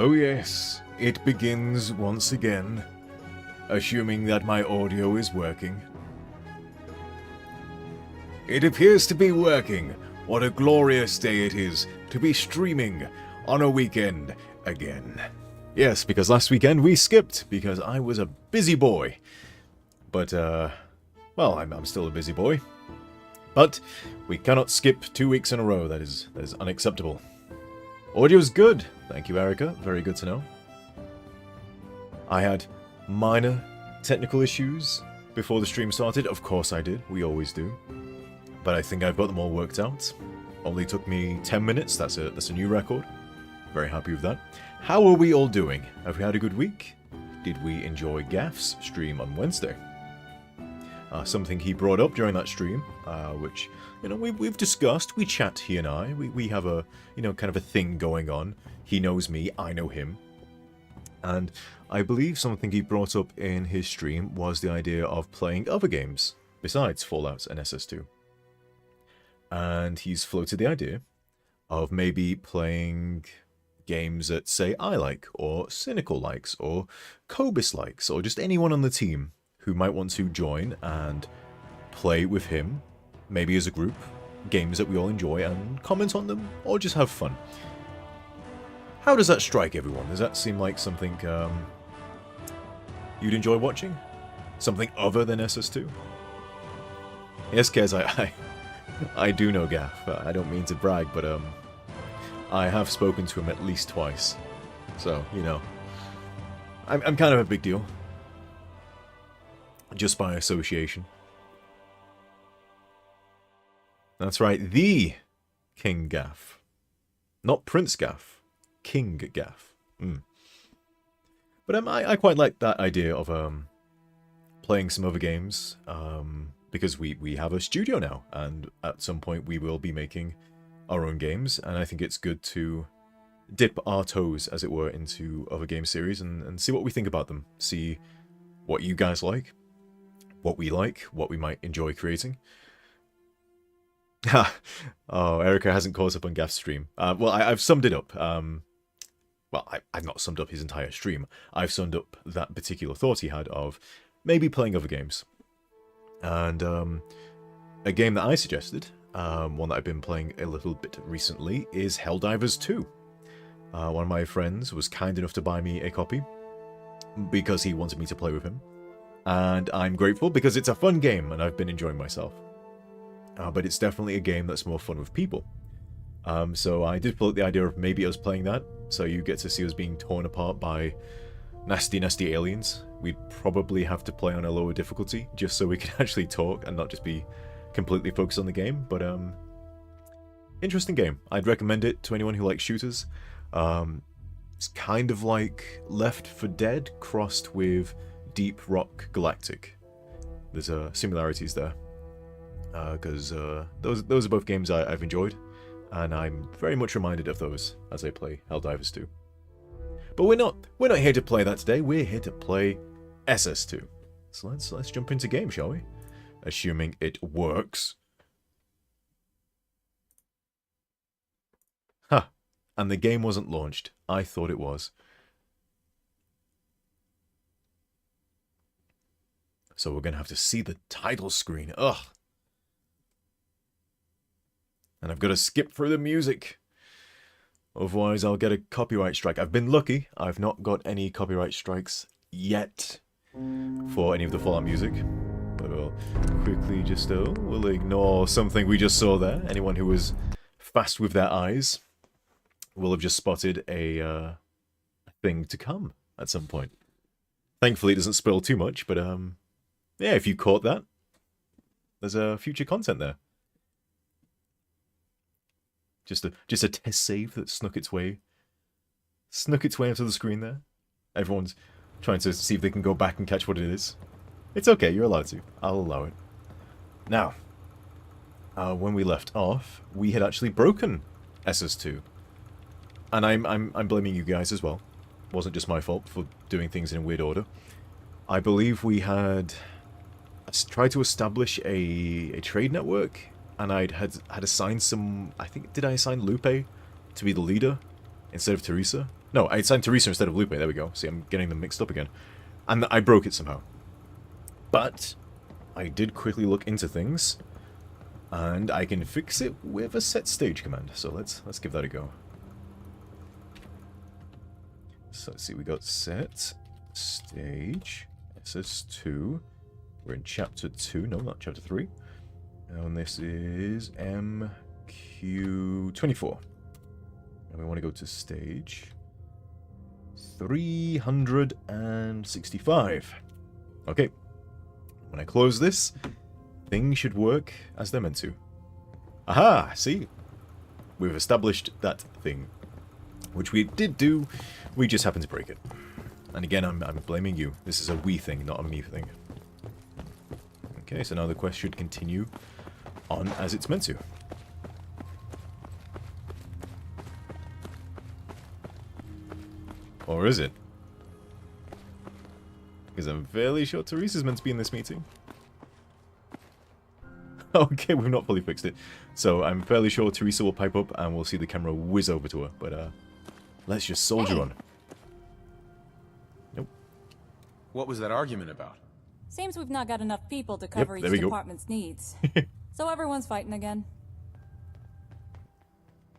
Oh yes, it begins once again, assuming that my audio is working. It appears to be working. What a glorious day it is to be streaming on a weekend again. Yes, because last weekend we skipped because I was a busy boy. But, well, I'm still a busy boy. But we cannot skip 2 weeks in a row. That is unacceptable. Audio's good. Thank you, Erica. Very good to know. I had minor technical issues before the stream started. Of course I did. We always do. But I think I've got them all worked out. Only took me 10 minutes. That's a new record. Very happy with that. How are we all doing? Have we had a good week? Did we enjoy Gaff's stream on Wednesday? Something he brought up during that stream, which, you know, we've discussed. We chat, he and I. We have a, you know, kind of a thing going on. He knows me, I know him. And I believe something he brought up in his stream was the idea of playing other games besides Fallout and SS2. And he's floated the idea of maybe playing games that, say, I like, or Cynical likes, or Cobus likes, or just anyone on the team who might want to join and play with him, maybe as a group, games that we all enjoy, and comment on them, or just have fun. How does that strike everyone? Does that seem like something you'd enjoy watching? Something other than SS2? Yes, Kez, I do know Gaff. I don't mean to brag, but I have spoken to him at least twice. So, you know, I'm kind of a big deal. Just by association. That's right, the King Gaff. Not Prince Gaff. King Gaff. But I quite like that idea of playing some other games. Because we have a studio now. And at some point we will be making our own games. And I think it's good to dip our toes, as it were, into other game series. And see what we think about them. See what you guys like. What we like, what we might enjoy creating. Oh, Erica hasn't caught up on Gaff's stream. Well, I've summed it up. Well, I've not summed up his entire stream. I've summed up that particular thought he had of maybe playing other games. And a game that I suggested, one that I've been playing a little bit recently, is Helldivers 2. One of my friends was kind enough to buy me a copy because he wanted me to play with him. And I'm grateful because it's a fun game and I've been enjoying myself. But it's definitely a game that's more fun with people. So I did pull up the idea of maybe us playing that. So you get to see us being torn apart by nasty, nasty aliens. We'd probably have to play on a lower difficulty just so we can actually talk and not just be completely focused on the game. But interesting game. I'd recommend it to anyone who likes shooters. It's kind of like Left 4 Dead crossed with Deep Rock Galactic. There's similarities there, because those are both games I've enjoyed, and I'm very much reminded of those as I play Helldivers 2. But we're not here to play that today. We're here to play SS2. So let's jump into game, shall we? Assuming it works. Huh. And the game wasn't launched. I thought it was. So we're going to have to see the title screen. Ugh. And I've got to skip through the music. Otherwise I'll get a copyright strike. I've been lucky. I've not got any copyright strikes yet for any of the Fallout music. But we'll quickly just, we'll ignore something we just saw there. Anyone who was fast with their eyes will have just spotted a thing to come at some point. Thankfully it doesn't spoil too much, but yeah, if you caught that, there's a future content there. Just a test save that snuck its way onto the screen there. Everyone's trying to see if they can go back and catch what it is. It's okay, you're allowed to. I'll allow it. Now, when we left off, we had actually broken SS2, and I'm blaming you guys as well. It wasn't just my fault for doing things in a weird order. I believe we had tried to establish a trade network, and I had assigned some, I think, did I assign Lupe to be the leader instead of Teresa? No, I assigned Teresa instead of Lupe. There we go. See, I'm getting them mixed up again. And I broke it somehow. But I did quickly look into things, and I can fix it with a set stage command. So let's give that a go. So let's see, we got set stage SS2. We're in chapter 2. No, not chapter 3. And this is MQ24. And we want to go to stage 365. Okay. When I close this, things should work as they're meant to. Aha! See? We've established that thing. Which we did do, we just happened to break it. And again, I'm blaming you. This is a we thing, not a me thing. Okay, so now the quest should continue on as it's meant to. Or is it? Because I'm fairly sure Teresa's meant to be in this meeting. Okay, we've not fully fixed it. So I'm fairly sure Teresa will pipe up and we'll see the camera whiz over to her. But let's just soldier on. Nope. What was that argument about? Seems we've not got enough people to cover each department's needs. So everyone's fighting again.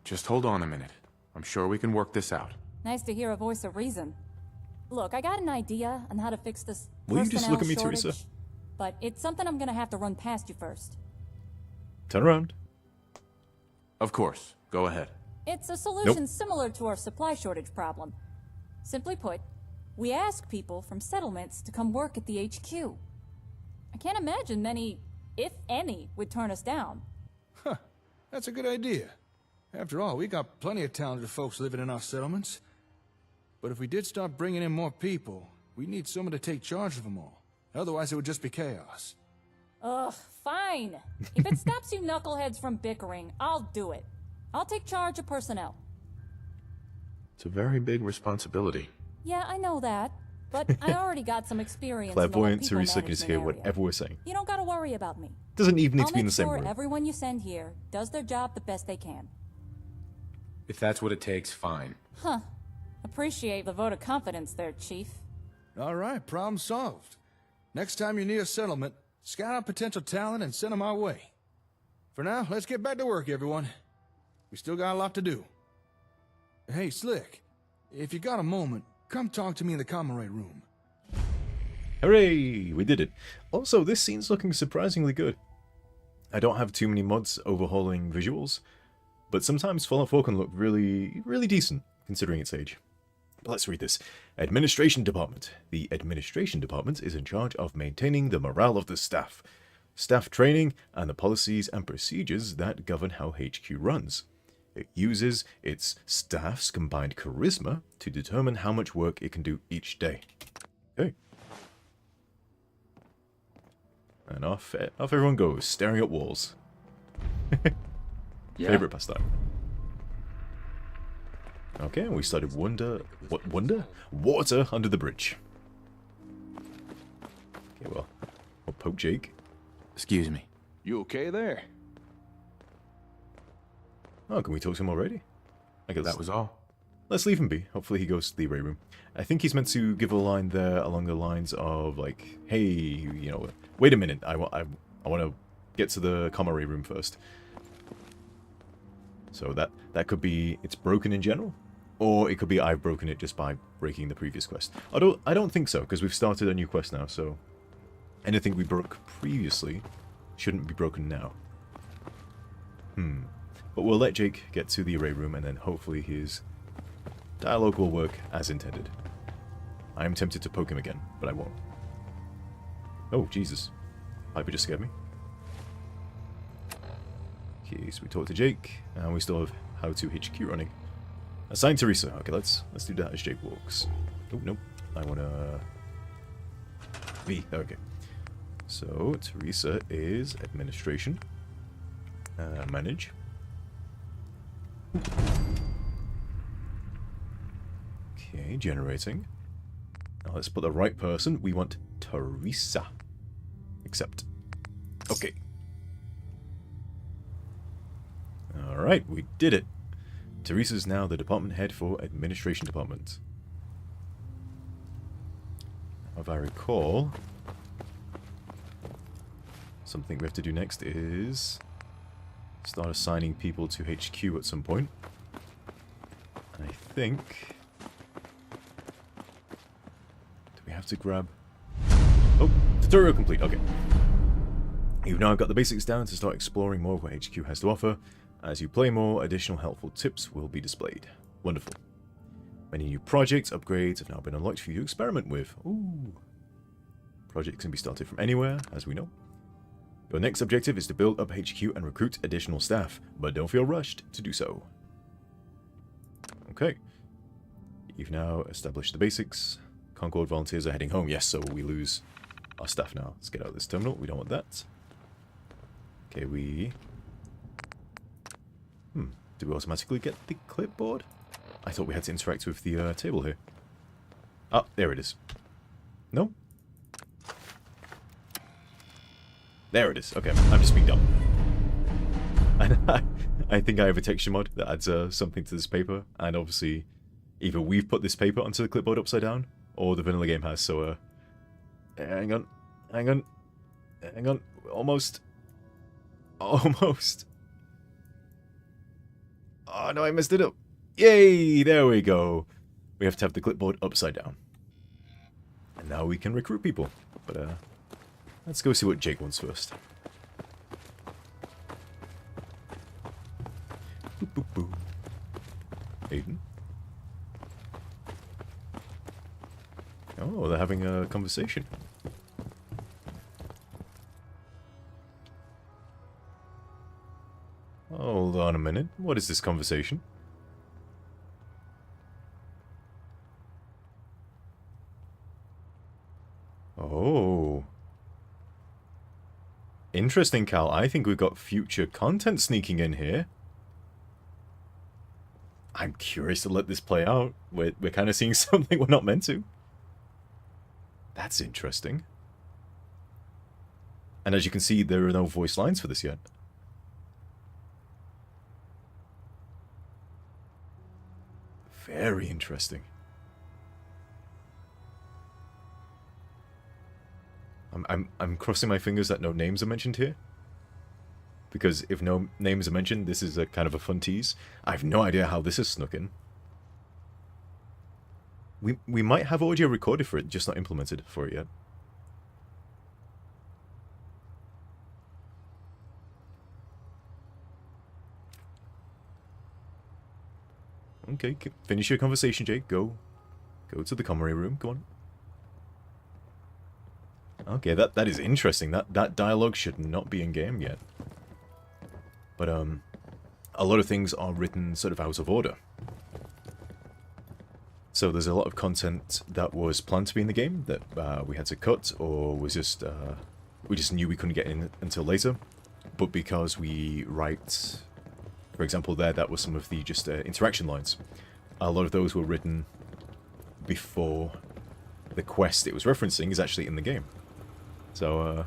Just hold on a minute. I'm sure we can work this out. Nice to hear a voice of reason. Look, I got an idea on how to fix this Will you just look at me, shortage, Teresa? but it's something I'm gonna have to run past you first. Turn around. Of course. Go ahead. It's a solution similar to our supply shortage problem. Simply put, we ask people from settlements to come work at the HQ. I can't imagine many, if any, would turn us down. Huh. That's a good idea. After all, we got plenty of talented folks living in our settlements. But if we did start bringing in more people, we need someone to take charge of them all. Otherwise, it would just be chaos. Ugh, fine. If it stops you knuckleheads from bickering, I'll do it. I'll take charge of personnel. It's a very big responsibility. Yeah, I know that. But I already got some experience. Clairvoyant Teresa can just hear whatever we're saying. You don't gotta worry about me. Doesn't even need to be in the I'll same make room. sure everyone you send here does their job the best they can. If that's what it takes, fine. Huh. Appreciate the vote of confidence there, Chief. All right, problem solved. Next time you're near a settlement, scout out potential talent and send them our way. For now, let's get back to work, everyone. We still got a lot to do. Hey, Slick, if you got a moment, come talk to me in the comrade room. Hooray! We did it. Also, this scene's looking surprisingly good. I don't have too many mods overhauling visuals, but sometimes Fallout 4 can look really, really decent, considering its age. But let's read this. Administration Department. The Administration Department is in charge of maintaining the morale of the staff, staff training, and the policies and procedures that govern how HQ runs. It uses its staff's combined charisma to determine how much work it can do each day. Okay. And off everyone goes, staring at walls. Favorite pastime. Okay, we started Wonder... What, Wonder? Water under the bridge. Okay, well, we'll poke Jake. Excuse me. You okay there? Oh, can we talk to him already? I guess That was all. let's leave him be. Hopefully he goes to the array room. I think he's meant to give a line there along the lines of, like, hey, you know, wait a minute, I want to get to the comm array room first. So that could be it's broken in general, or it could be I've broken it just by breaking the previous quest. Although I don't think so, because we've started a new quest now, so anything we broke previously shouldn't be broken now. But we'll let Jake get to the array room, and then hopefully his dialogue will work as intended. I am tempted to poke him again, but I won't. Oh, Jesus. Piper just scared me. Okay, so we talked to Jake, and we still have how to HQ running. Assign Teresa. Okay, let's do that as Jake walks. Oh, nope. I want to... V. Okay. So, Teresa is administration. Manage. Okay, generating. Now let's put the right person. We want Teresa. Accept. Okay. Alright, we did it. Teresa's now the department head for Administration Department. If I recall, something we have to do next is start assigning people to HQ at some point. And I think... do we have to grab... oh, tutorial complete, okay. You've now got the basics down to start exploring more of what HQ has to offer. As you play more, additional helpful tips will be displayed. Wonderful. Many new projects, upgrades have now been unlocked for you to experiment with. Ooh. Projects can be started from anywhere, as we know. Your next objective is to build up HQ and recruit additional staff, but don't feel rushed to do so. Okay. You've now established the basics. Concord volunteers are heading home. Yes, so we lose our staff now. Let's get out of this terminal. We don't want that. Okay, we... do we automatically get the clipboard? I thought we had to interact with the table here. Ah, there it is. No? There it is. Okay, I'm just being dumb. And I think I have a texture mod that adds something to this paper, and obviously either we've put this paper onto the clipboard upside down, or the vanilla game has, so hang on. Almost. Oh no, I messed it up. Yay, there we go. We have to have the clipboard upside down. And now we can recruit people. But let's go see what Jake wants first. Boop, boop, boop. Aiden? Oh, they're having a conversation. Hold on a minute. What is this conversation? Oh. Interesting, Cal. I think we've got future content sneaking in here. I'm curious to let this play out. We're kind of seeing something we're not meant to. That's interesting. And as you can see, there are no voice lines for this yet. Very interesting. I'm crossing my fingers that no names are mentioned here. Because if no names are mentioned, this is a kind of a fun tease. I have no idea how this is snuck in. We might have audio recorded for it, just not implemented for it yet. Okay, finish your conversation, Jake. Go to the commissary room. Come on. Okay, that is interesting. That dialogue should not be in game yet. But a lot of things are written sort of out of order. So there's a lot of content that was planned to be in the game that we had to cut, or was just we just knew we couldn't get in until later. But because we write, for example, that was some of the just interaction lines. A lot of those were written before the quest it was referencing is actually in the game. So,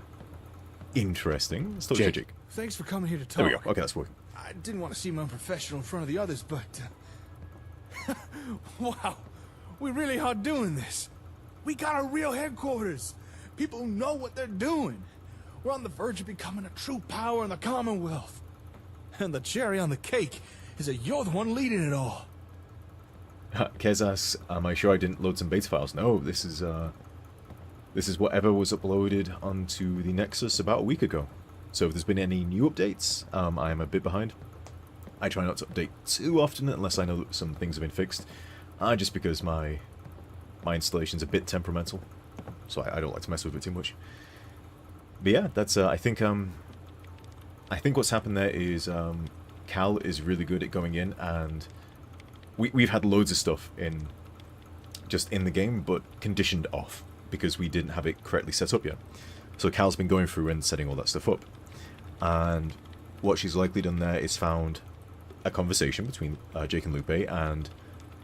interesting. Let's talk to Jake. Thanks for coming here to talk. There we go. Okay, that's working. I didn't want to seem unprofessional in front of the others, but... wow, we really are doing this. We got a real headquarters. People who know what they're doing. We're on the verge of becoming a true power in the Commonwealth. And the cherry on the cake is that you're the one leading it all. Kez asks, am I sure I didn't load some beta files? No, this is whatever was uploaded onto the Nexus about a week ago. So if there's been any new updates, I am a bit behind. I try not to update too often unless I know that some things have been fixed. Just because my installation's a bit temperamental. So I don't like to mess with it too much. But yeah, that's I think what's happened there is Cal is really good at going in, and we've had loads of stuff in just in the game, but conditioned off because we didn't have it correctly set up yet. So Cal's been going through and setting all that stuff up, and what she's likely done there is found a conversation between Jake and Lupe and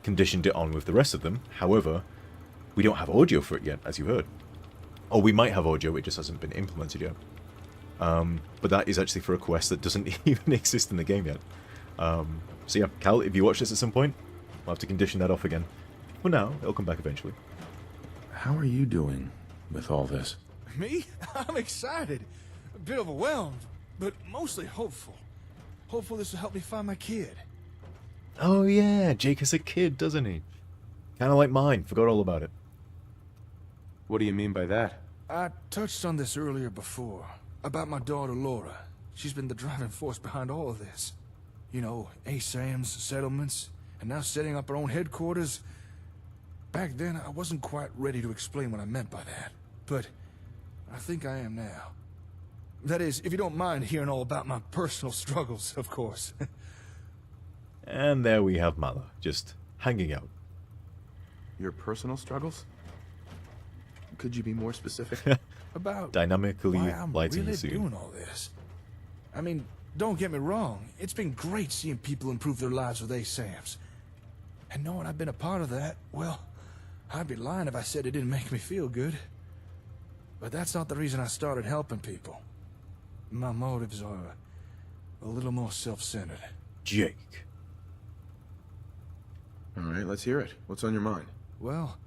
conditioned it on with the rest of them. However, we don't have audio for it yet, as you heard. Or we might have audio, it just hasn't been implemented yet. But that is actually for a quest that doesn't even exist in the game yet. So yeah, Cal, if you watch this at some point, we'll have to condition that off again. For now, it'll come back eventually. How are you doing with all this? Me? I'm excited. A bit overwhelmed, but mostly hopeful. Hopeful this will help me find my kid. Oh yeah, Jake has a kid, doesn't he? Kind of like mine. Forgot all about it. What do you mean by that? I touched on this earlier before, about my daughter Laura. She's been the driving force behind all of this. You know, ASAMs, settlements, and now setting up our own headquarters. Back then, I wasn't quite ready to explain what I meant by that, but I think I am now. That is, if you don't mind hearing all about my personal struggles, of course. And there we have Mala, just hanging out. Your personal struggles? Could you be more specific? About Dynamically why I'm lighting really the scene. doing all this. I mean, don't get me wrong. It's been great seeing people improve their lives with ASAMs. And knowing I've been a part of that, well, I'd be lying if I said it didn't make me feel good. But that's not the reason I started helping people. My motives are a little more self-centered. Jake. All right, let's hear it. What's on your mind? Well,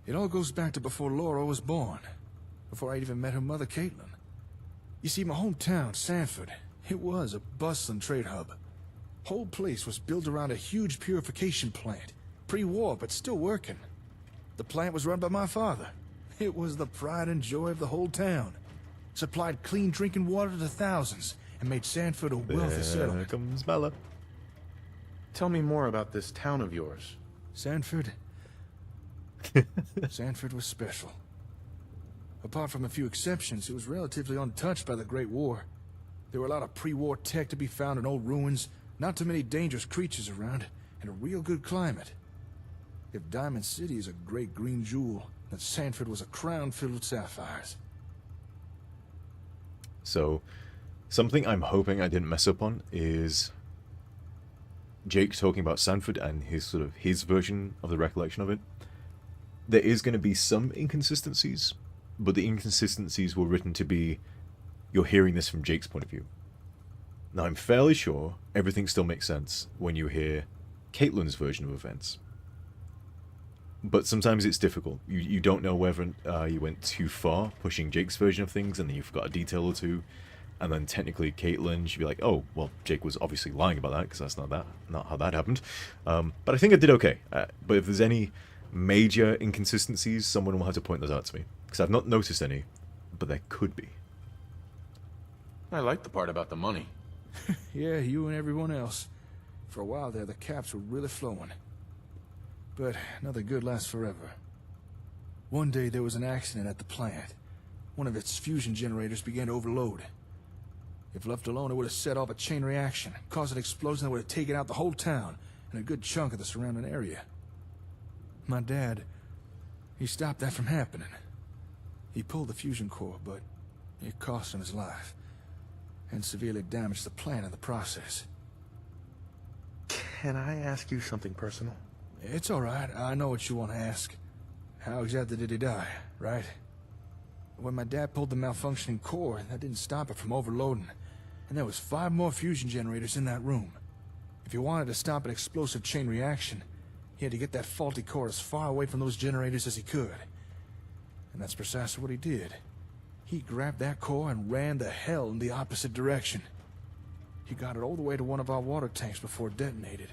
it all goes back to before Laura was born. Before I'd even met her mother, Caitlin. You see, my hometown, Sanford, it was a bustling trade hub. Whole place was built around a huge purification plant. Pre-war, but still working. The plant was run by my father. It was the pride and joy of the whole town. Supplied clean drinking water to thousands, and made Sanford a wealthy There settlement. comes Mala. Tell me more about this town of yours. Sanford? Sanford was special. Apart from a few exceptions, it was relatively untouched by the Great War. There were a lot of pre-war tech to be found in old ruins, not too many dangerous creatures around, and a real good climate. If Diamond City is a great green jewel, then Sanford was a crown filled with sapphires. So, something I'm hoping I didn't mess up on is Jake talking about Sanford and his version of the recollection of it. There is going to be some inconsistencies, but the inconsistencies were written to be, you're hearing this from Jake's point of view. Now, I'm fairly sure everything still makes sense when you hear Caitlin's version of events. But sometimes it's difficult. You don't know whether you went too far pushing Jake's version of things and then you forgot a detail or two. And then technically Caitlin should be like, oh, well, Jake was obviously lying about that because that's not how that happened. But I think I did okay. But if there's any major inconsistencies, someone will have to point those out to me. Because I've not noticed any, but there could be. I like the part about the money. Yeah, you and everyone else. For a while there, the caps were really flowing. But nothing good lasts forever. One day there was an accident at the plant. One of its fusion generators began to overload. If left alone, it would have set off a chain reaction, caused an explosion that would have taken out the whole town and a good chunk of the surrounding area. My dad, he stopped that from happening. He pulled the fusion core, but it cost him his life, and severely damaged the plant in the process. Can I ask you something personal? It's all right. I know what you want to ask. How exactly did he die, right? When my dad pulled the malfunctioning core, that didn't stop it from overloading. And there was 5 more fusion generators in that room. If he wanted to stop an explosive chain reaction, he had to get that faulty core as far away from those generators as he could. And that's precisely what he did. He grabbed that core and ran the hell in the opposite direction. He got it all the way to one of our water tanks before it detonated.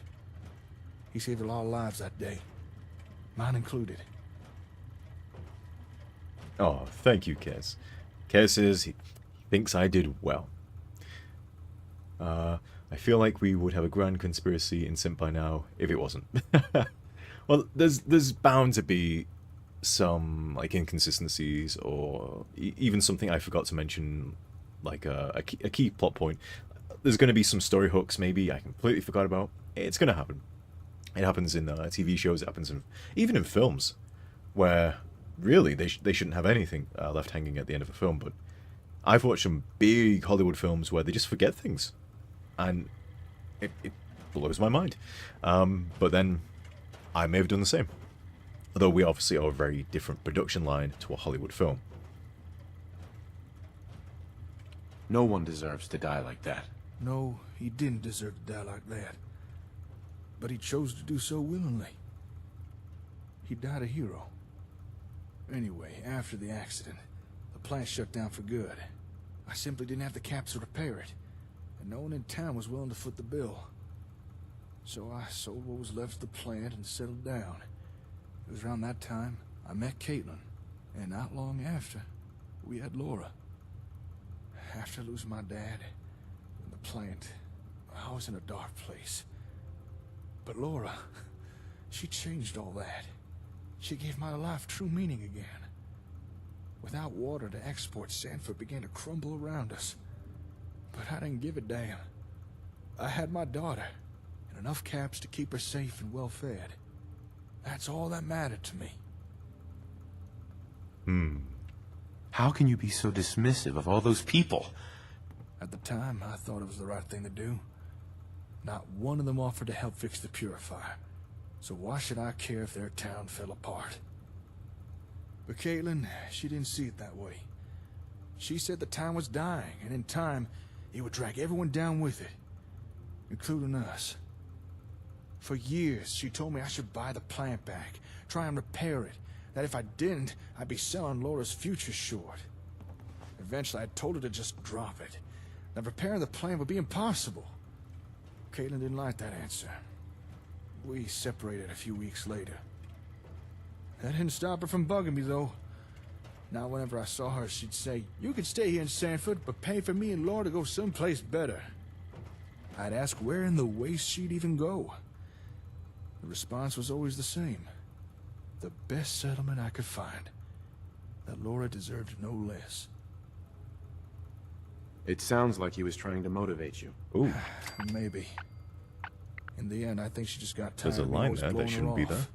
He saved a lot of lives that day, mine included. Oh, thank you, Kez. Kez says he thinks I did well. I feel like we would have a grand conspiracy in Simp by now if it wasn't. Well, there's bound to be some like inconsistencies or even something I forgot to mention, like a key plot point. There's going to be some story hooks maybe I completely forgot about. It's going to happen. It happens in TV shows, it happens even in films, where really they shouldn't have anything left hanging at the end of a film. But I've watched some big Hollywood films where they just forget things, and it blows my mind. But then I may have done the same. Although we obviously are a very different production line to a Hollywood film. No one deserves to die like that. No, he didn't deserve to die like that. but he chose to do so willingly. He died a hero. Anyway, after the accident, the plant shut down for good. I simply didn't have the caps to repair it, and no one in town was willing to foot the bill. So I sold what was left of the plant and settled down. It was around that time I met Caitlin, and not long after, we had Laura. After losing my dad and the plant, I was in a dark place. But Laura, she changed all that. She gave my life true meaning again. Without water to export, Sanford began to crumble around us. But I didn't give a damn. I had my daughter, and enough caps to keep her safe and well fed. That's all that mattered to me. How can you be so dismissive of all those people? At the time, I thought it was the right thing to do. Not one of them offered to help fix the purifier. So why should I care if their town fell apart? But Caitlin, she didn't see it that way. She said the town was dying, and in time, it would drag everyone down with it, including us. For years, she told me I should buy the plant back, try and repair it, that if I didn't, I'd be selling Laura's future short. Eventually, I told her to just drop it, that repairing the plant would be impossible. Caitlin didn't like that answer. We separated a few weeks later. That didn't stop her from bugging me, though. Now, whenever I saw her, she'd say, "You could stay here in Sanford, but pay for me and Laura to go someplace better." I'd ask where in the waste she'd even go. The response was always the same. The best settlement I could find. That Laura deserved no less. It sounds like he was trying to motivate you. Ooh, Maybe. In the end, I think she just got tired there's a of me line always there blowing that her shouldn't be off. there.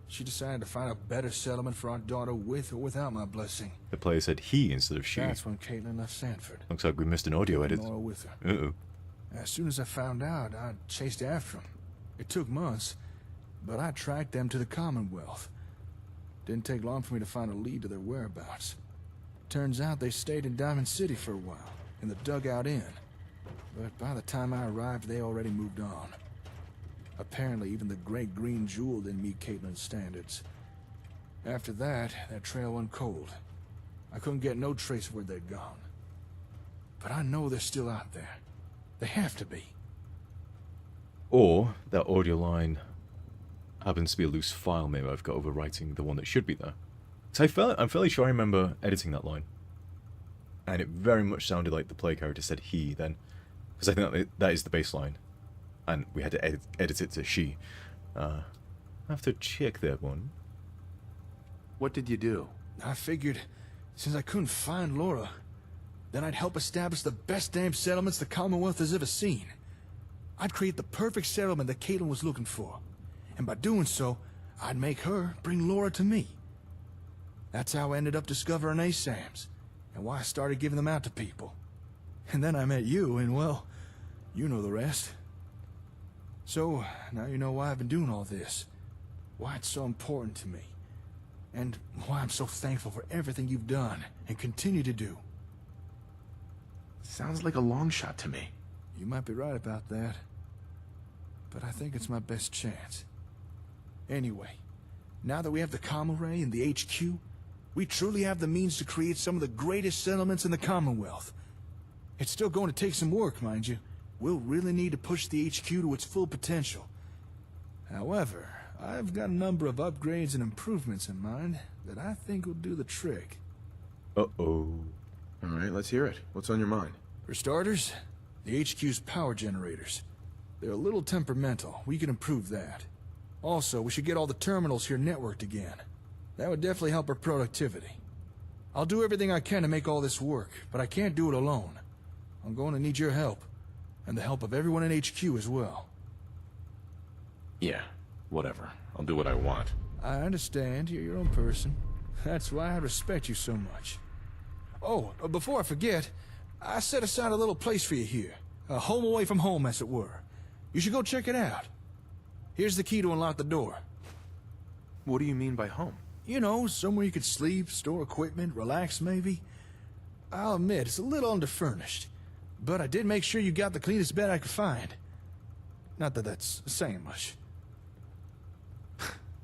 She decided to find a better settlement for our daughter with or without my blessing. The player said he instead of she. That's when Caitlin left Sanford. Looks like we missed an audio edit. Nora with her. Uh-oh. As soon as I found out, I chased after them. It took months, but I tracked them to the Commonwealth. Didn't take long for me to find a lead to their whereabouts. Turns out they stayed in Diamond City for a while, in the Dugout Inn. But by the time I arrived, they already moved on. Apparently, even the Great Green Jewel didn't meet Caitlin's standards. After that trail went cold. I couldn't get no trace of where they'd gone. But I know they're still out there. They have to be. Or that audio line happens to be a loose file maybe I've got overwriting the one that should be there. So I'm fairly sure I remember editing that line. And it very much sounded like the play character said he then. Because I think that is the baseline. And we had to edit it to she. I have to check that one. What did you do? I figured, since I couldn't find Laura, then I'd help establish the best damn settlements the Commonwealth has ever seen. I'd create the perfect settlement that Caitlin was looking for. And by doing so, I'd make her bring Laura to me. That's how I ended up discovering ASAMs, and why I started giving them out to people. And then I met you, and well, you know the rest. So, now you know why I've been doing all this. Why it's so important to me. And why I'm so thankful for everything you've done, and continue to do. Sounds like a long shot to me. You might be right about that. But I think it's my best chance. Anyway, now that we have the comm array and the HQ, we truly have the means to create some of the greatest settlements in the Commonwealth. It's still going to take some work, mind you. We'll really need to push the HQ to its full potential. However, I've got a number of upgrades and improvements in mind that I think will do the trick. Uh-oh. All right, let's hear it. What's on your mind? For starters, the HQ's power generators. They're a little temperamental. We can improve that. Also, we should get all the terminals here networked again. That would definitely help our productivity. I'll do everything I can to make all this work, but I can't do it alone. I'm going to need your help, and the help of everyone in HQ as well. Yeah, whatever. I'll do what I want. I understand. You're your own person. That's why I respect you so much. Oh, before I forget, I set aside a little place for you here. A home away from home, as it were. You should go check it out. Here's the key to unlock the door. What do you mean by home? You know, somewhere you could sleep, store equipment, relax maybe. I'll admit, it's a little underfurnished. But I did make sure you got the cleanest bed I could find. Not that that's saying much.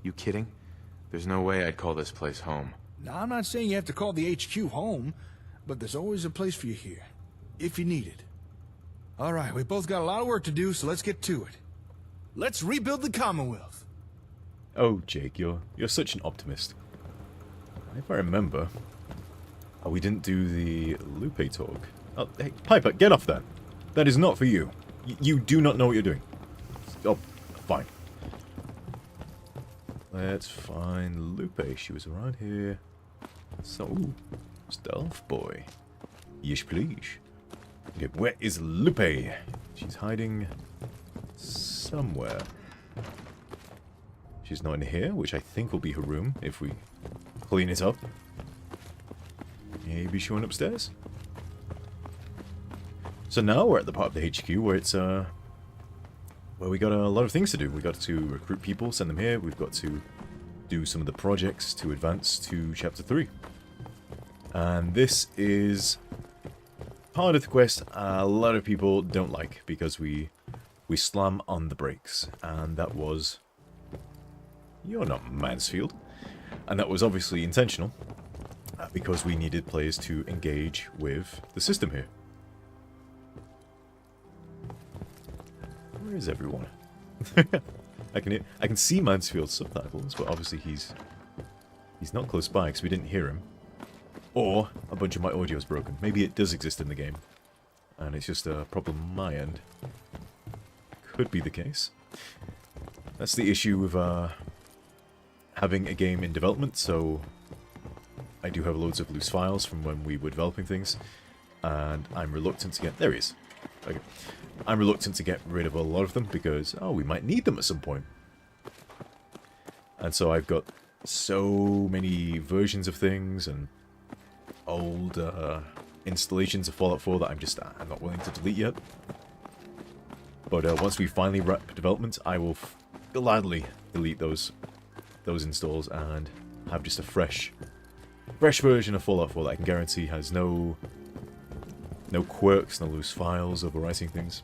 You kidding? There's no way I'd call this place home. Now, I'm not saying you have to call the HQ home, but there's always a place for you here, if you need it. All right, we both got a lot of work to do, so let's get to it. Let's rebuild the Commonwealth. Oh, Jake, you're such an optimist. If I remember... Oh, we didn't do the Lupe talk. Oh, hey, Piper, get off that. That is not for you. You do not know what you're doing. Oh, fine. Let's find Lupe. She was around here. So, ooh, stealth boy. Yes, please. Okay, where is Lupe? She's hiding somewhere. She's not in here, which I think will be her room if we clean it up. Maybe she went upstairs? So now we're at the part of the HQ where it's, where we got a lot of things to do. We got to recruit people, send them here. We've got to do some of the projects to advance to Chapter 3. And this is part of the quest a lot of people don't like because we slam on the brakes. And that was... You're not Mansfield. And that was obviously intentional. Because we needed players to engage with the system here. Where is everyone? I can see Mansfield's subtitles, but obviously he's not close by because we didn't hear him. Or a bunch of my audio's broken. Maybe it does exist in the game, and it's just a problem on my end. Could be the case. That's the issue with having a game in development. So I do have loads of loose files from when we were developing things, and I'm reluctant to get... There he is. Okay. I'm reluctant to get rid of a lot of them because, oh, we might need them at some point. And so I've got so many versions of things and old installations of Fallout 4 that I'm not willing to delete yet. But once we finally wrap development, I will gladly delete those installs and have just a fresh version of Fallout 4 that I can guarantee has no quirks, no loose files, overwriting things.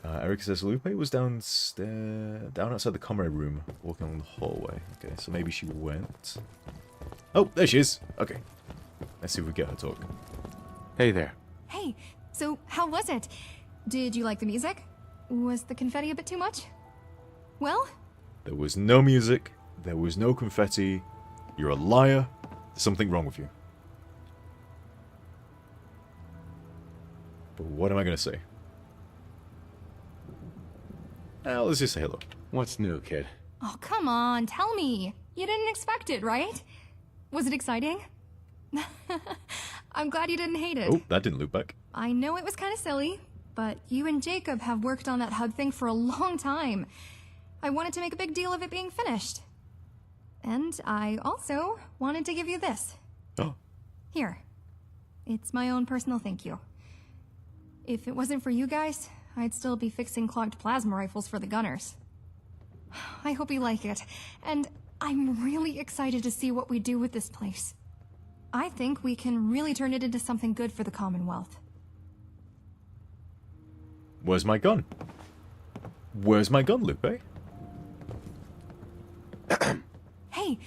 Eric says Lupe was down outside the comrade room, walking along the hallway. Okay, so maybe she went... Oh, there she is! Okay. Let's see if we get her talk. Hey there. Hey, so how was it? Did you like the music? Was the confetti a bit too much? Well? There was no music, there was no confetti. You're a liar. There's something wrong with you. But what am I going to say? Let's just say hello. What's new, kid? Oh, come on, tell me. You didn't expect it, right? Was it exciting? I'm glad you didn't hate it. Oh, that didn't loop back. I know it was kind of silly, but you and Jacob have worked on that hub thing for a long time. I wanted to make a big deal of it being finished. And I also wanted to give you this. Oh. Here. It's my own personal thank you. If it wasn't for you guys, I'd still be fixing clogged plasma rifles for the gunners. I hope you like it, and I'm really excited to see what we do with this place. I think we can really turn it into something good for the Commonwealth. Where's my gun? Where's my gun, Lupe? Hey!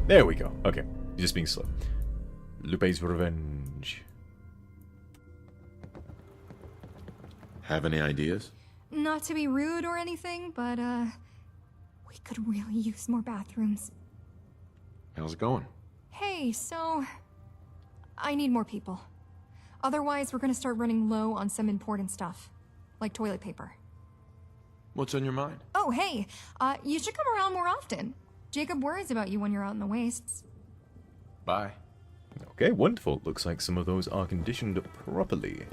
There we go. Okay. You're just being slow. Lupe's revenge. Have any ideas? Not to be rude or anything, but, we could really use more bathrooms. How's it going? Hey, so... I need more people. Otherwise, we're gonna start running low on some important stuff. Like toilet paper. What's on your mind? Oh, hey! You should come around more often. Jacob worries about you when you're out in the wastes. Bye. Okay, wonderful. Looks like some of those are conditioned properly.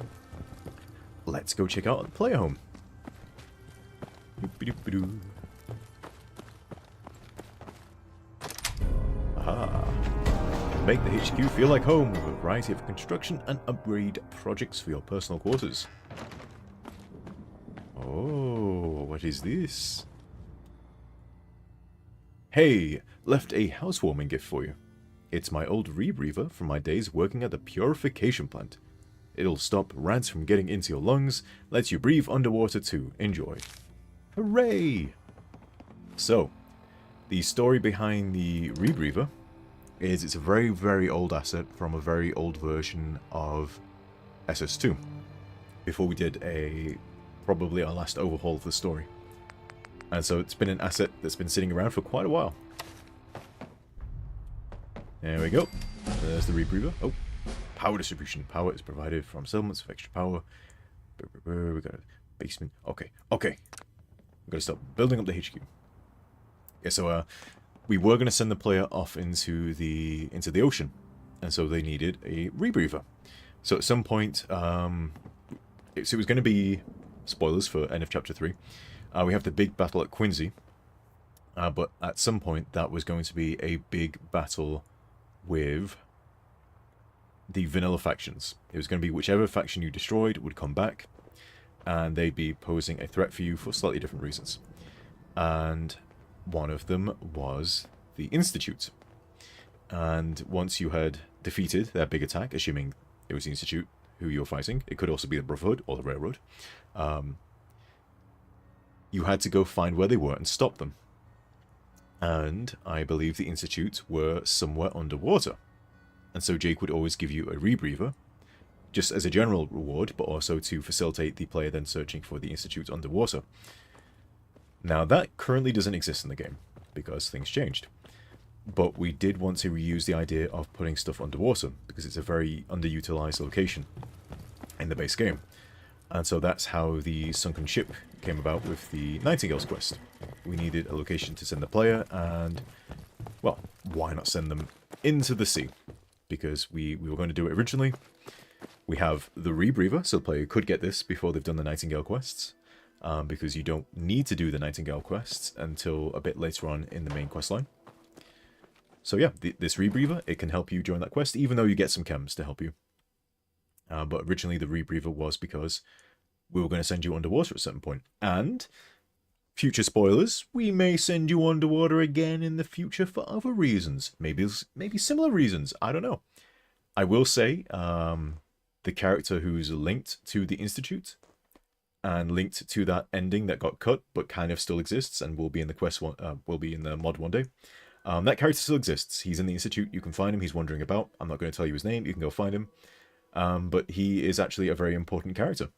Let's go check out the player home. Doop-a-doop-a-doo. Aha. Make the HQ feel like home with a variety of construction and upgrade projects for your personal quarters. Oh, what is this? Hey, left a housewarming gift for you. It's my old rebreather from my days working at the purification plant. It'll stop rats from getting into your lungs, lets you breathe underwater too. Enjoy. Hooray! So, the story behind the Rebreather is it's a very, very old asset from a very old version of SS2. Before we did probably our last overhaul of the story. And so it's been an asset that's been sitting around for quite a while. There we go. There's the Rebreather. Oh, power distribution. Power is provided from settlements with extra power. We got a basement. Okay, okay. I'm gonna start building up the HQ. Yeah, so we were gonna send the player off into the ocean, and so they needed a Rebreather. So at some point, so it was going to be spoilers for end of chapter 3. We have the big battle at Quincy, but at some point that was going to be a big battle with the vanilla factions. It was going to be whichever faction you destroyed would come back, and they'd be posing a threat for you for slightly different reasons. And one of them was the Institute. And once you had defeated their big attack, assuming it was the Institute who you're fighting, it could also be the Brotherhood or the Railroad, you had to go find where they were and stop them. And I believe the Institute were somewhere underwater. And so Jake would always give you a Rebreather, just as a general reward, but also to facilitate the player then searching for the Institute underwater. Now that currently doesn't exist in the game, because things changed. But we did want to reuse the idea of putting stuff underwater, because it's a very underutilized location in the base game. And so that's how the sunken ship came about with the Nightingale's quest. We needed a location to send the player, and, well, why not send them into the sea? Because we were going to do it originally. We have the Rebreather, so the player could get this before they've done the Nightingale quests, because you don't need to do the Nightingale quests until a bit later on in the main quest line. So yeah, this Rebreather, it can help you during that quest, even though you get some chems to help you. But originally the Rebreather was because we were going to send you underwater at a certain point. And, future spoilers, we may send you underwater again in the future for other reasons. Maybe similar reasons, I don't know. I will say, the character who's linked to the Institute, and linked to that ending that got cut, but kind of still exists, and will be in the quest will be in the mod one day. That character still exists. He's in the Institute. You can find him. He's wandering about. I'm not going to tell you his name. You can go find him. But he is actually a very important character.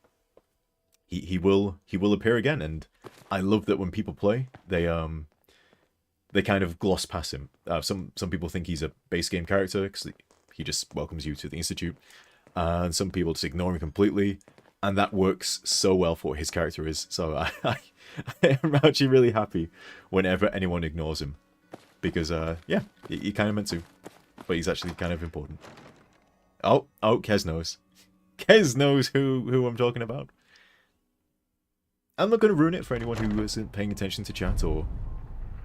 He will appear again, and I love that when people play, they kind of gloss past him. Some people think he's a base game character because he just welcomes you to the Institute, and some people just ignore him completely, and that works so well for what his character is. So I am actually really happy whenever anyone ignores him. Because, yeah, you kind of meant to. But he's actually kind of important. Oh, Kez knows. Kez knows who I'm talking about. I'm not going to ruin it for anyone who isn't paying attention to chat or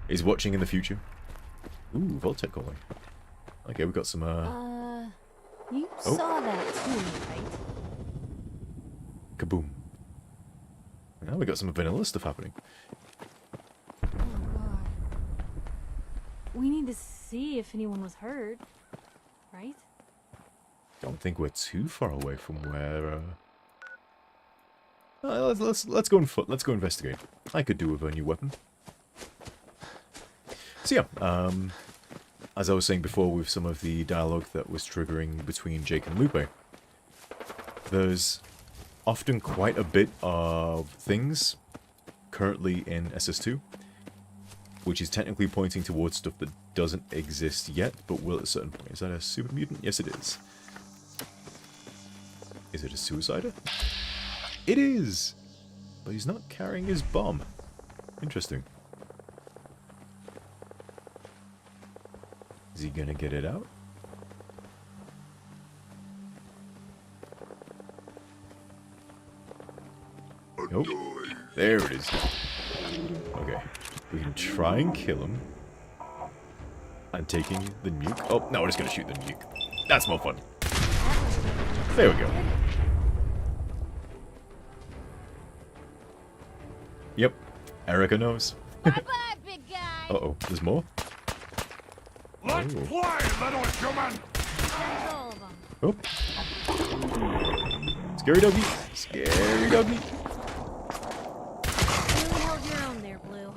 is watching in the future. Ooh, Voltec calling. Okay, we've got some, You saw that too, right? Kaboom. Now we got some vanilla stuff happening. We need to see if anyone was hurt, right? Don't think we're too far away from where. Let's go on foot. Let's go investigate. I could do with a new weapon. So yeah, as I was saying before, with some of the dialogue that was triggering between Jake and Lupe, there's often quite a bit of things currently in SS2. Which is technically pointing towards stuff that doesn't exist yet, but will at a certain point. Is that a super mutant? Yes, it is. Is it a suicider? It is! But he's not carrying his bomb. Interesting. Is he gonna get it out? Nope. There it is. Okay. We can try and kill him. I'm taking the nuke. Oh, no, we're just going to shoot the nuke. That's more fun. There we go. Yep. Erica knows. Bye-bye, big guy! Uh-oh, there's more? Let's play, little human! All of them. Oh. Scary doggy. Scary doggy. Really held your own there, Blue.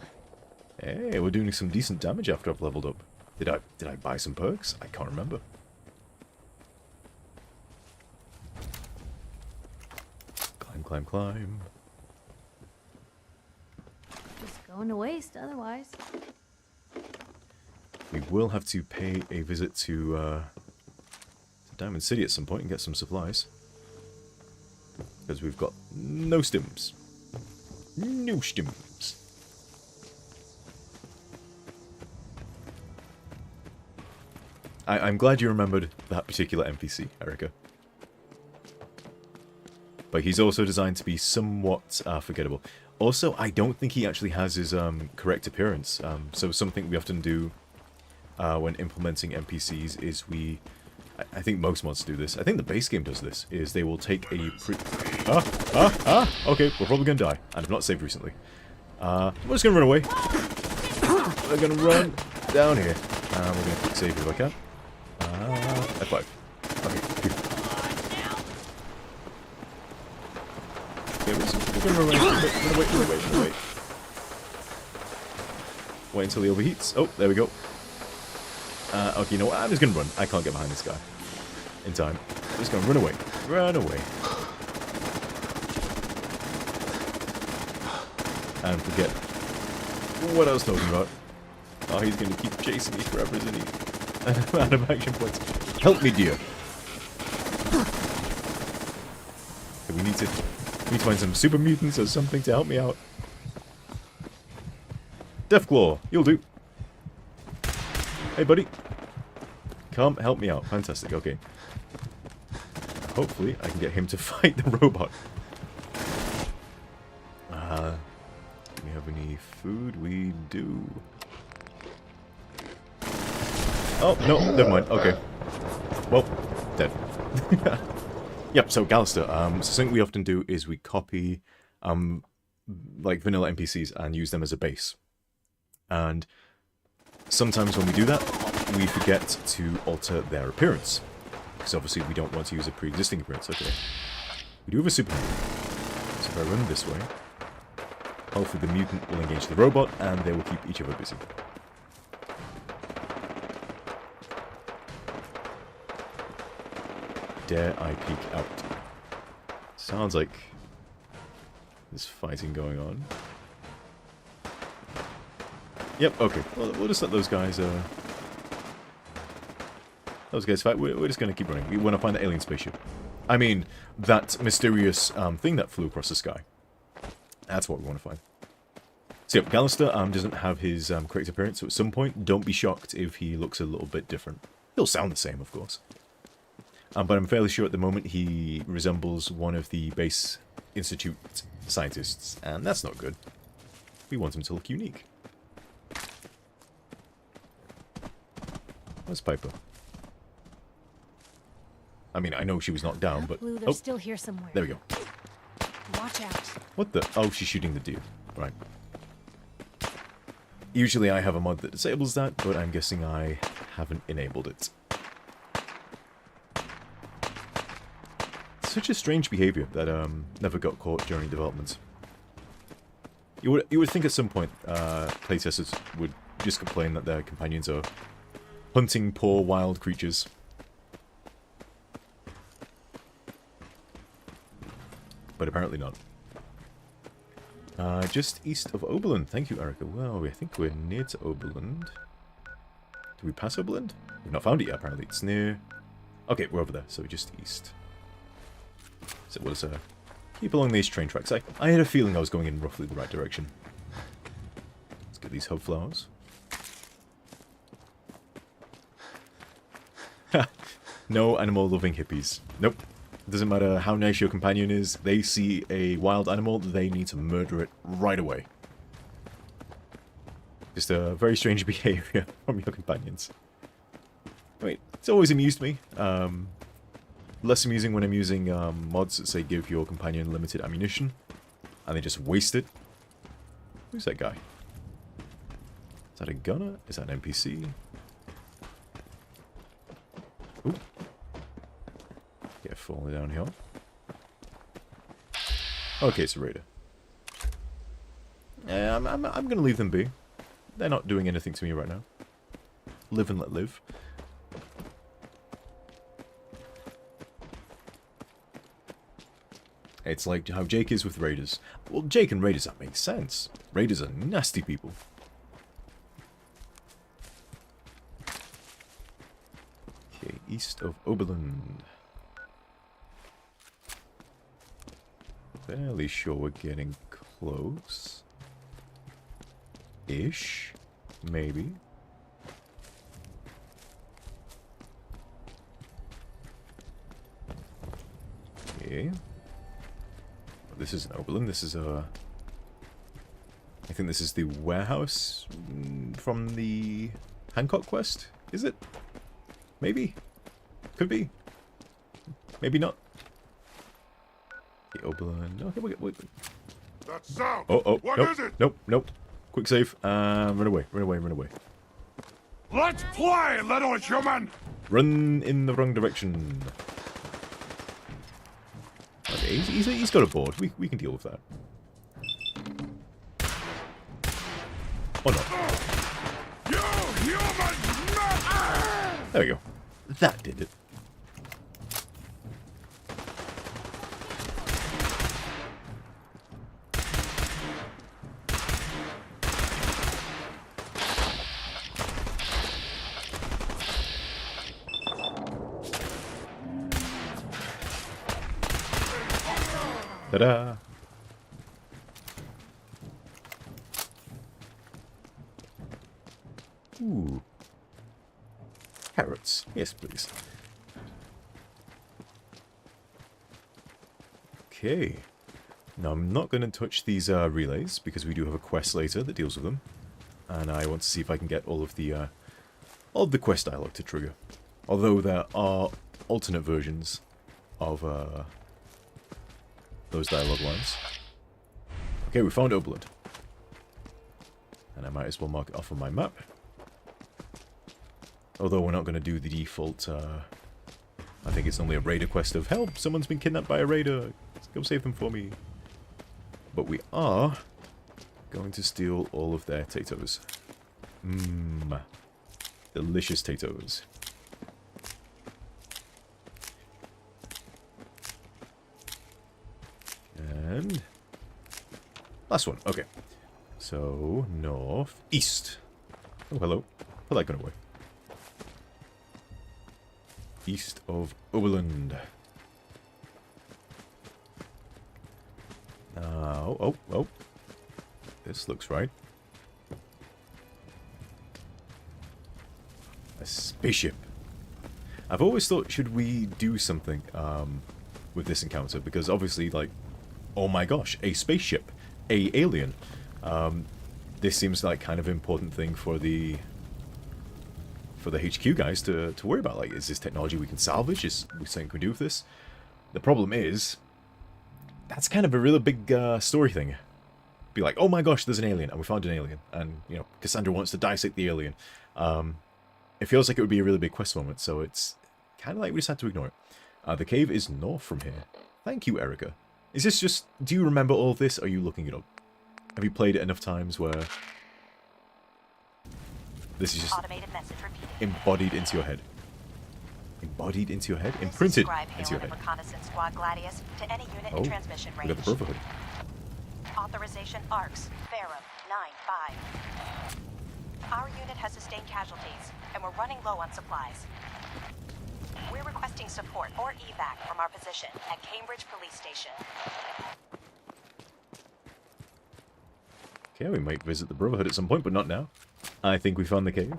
Hey, we're doing some decent damage after I've leveled up. Did I buy some perks? I can't remember. Climb, climb, climb. Just going to waste otherwise. We will have to pay a visit to Diamond City at some point and get some supplies. Because we've got no stims. No stims. I'm glad you remembered that particular NPC, Erica. But he's also designed to be somewhat forgettable. Also, I don't think he actually has his correct appearance. So something we often do when implementing NPCs is I think most mods do this. I think the base game does this. Is they will take a okay, we're probably gonna die, and I've not saved recently. We're just gonna run away. We're gonna run down here. We're gonna quick save if I can. F5. Okay. Okay, we're gonna run away. Wait until he overheats. Oh, there we go. Okay, you know what? I'm just gonna run. I can't get behind this guy in time. I'm just gonna run away. Run away. And forget what I was talking about. Oh, he's gonna keep chasing me forever, isn't he? I'm out of action points. Help me, dear. Okay, we need to find some super mutants or something to help me out. Deathclaw, you'll do. Hey, buddy. Come help me out. Fantastic. Okay. Hopefully, I can get him to fight the robot. Do we have any food? We do. Oh, no. Never mind. Okay. Well, dead. Yep, so Gallister. So something we often do is we copy, like, vanilla NPCs and use them as a base. And sometimes when we do that, we forget to alter their appearance. Because obviously we don't want to use a pre-existing appearance. Okay. We do have a super mutant. So if I run this way, hopefully the mutant will engage the robot and they will keep each other busy. Dare I peek out? Sounds like there's fighting going on. Yep, okay. Well, we'll just let those guys fight. We're just going to keep running. We want to find the alien spaceship. I mean, that mysterious thing that flew across the sky. That's what we want to find. So, yep, Gallister doesn't have his correct appearance, so at some point, don't be shocked if he looks a little bit different. He'll sound the same, of course. But I'm fairly sure at the moment he resembles one of the base Institute scientists, and that's not good. We want him to look unique. Where's Piper? I mean, I know she was knocked down, but... MacLeod are still here somewhere. There we go. Watch out. What the... Oh, she's shooting the deer. Right. Usually I have a mod that disables that, but I'm guessing I haven't enabled it. Such a strange behavior that never got caught during development. You would think at some point playtesters would just complain that their companions are hunting poor wild creatures. But apparently not. Just east of Oberlin. Thank you, Erica. Well, I think we're near to Oberlin. Did we pass Oberlin? We've not found it yet, apparently. It's near... Okay, we're over there, so we're just east. So we'll just keep along these train tracks. I had a feeling I was going in roughly the right direction. Let's get these hub flowers. No animal-loving hippies. Nope. It doesn't matter how nice your companion is. They see a wild animal, they need to murder it right away. Just a very strange behavior from your companions. Wait, it's always amused me. Less amusing when I'm using mods that say give your companion limited ammunition, and they just waste it. Who's that guy? Is that a gunner? Is that an NPC? Ooh. Get falling down here. Okay, it's a raider. I'm gonna leave them be. they're not doing anything to me right now. Live and let live. It's like how Jake is with Raiders. Well, Jake and Raiders, that makes sense. Raiders are nasty people. Okay, east of Oberlin. Fairly sure we're getting close. Ish. Maybe. Okay. This isn't Oberlin, this is I think this is the warehouse from the Hancock quest, is it? Maybe? Could be. Maybe not. The Oberlin. Okay, wait. That sound. Oh, What nope, is it? Nope. Quick save. Run away. Let's play, little human. Run in the wrong direction. Okay, he's got a board. We can deal with that. Or not. You human. There we go. That did it. Ta-da! Ooh. Carrots. Yes, please. Okay. Now, I'm not going to touch these relays, because we do have a quest later that deals with them. And I want to see if I can get all of the quest dialogue to trigger. Although there are alternate versions of those dialogue lines. Okay, we found Oberlin. And I might as well mark it off on my map. Although we're not going to do the default, I think it's only a raider quest of, help, someone's been kidnapped by a raider, go save them for me. But we are going to steal all of their potatoes. Mmm. Delicious potatoes. And last one. Okay. So north, east. Oh, hello. Put that gun away. East of Oberlin. Oh. This looks right. A spaceship. I've always thought, should we do something with this encounter? Because obviously, like, oh my gosh, a spaceship, a alien. This seems like kind of important thing for the HQ guys to worry about. Like, is this technology we can salvage? Is we something we can do with this? The problem is, that's kind of a really big story thing. Be like, oh my gosh, there's an alien, and we found an alien, and you know, Cassandra wants to dissect the alien. It feels like it would be a really big quest moment, so it's kind of like we just had to ignore it. The cave is north from here. Thank you, Erica. Is this just... do you remember all of this, or are you looking it up? Have you played it enough times where... this is just embodied into your head? Embodied into your head? Imprinted into your head. Reconnaissance Squad Gladius to any unit Oh, in transmission we range. got the Brotherhood. Authorization ARCS, Ferrum, 9-5. Our unit has sustained casualties, and we're running low on supplies. We're requesting support or evac from our position at Cambridge Police Station. Okay, we might visit the Brotherhood at some point, but not now. I think we found the cave.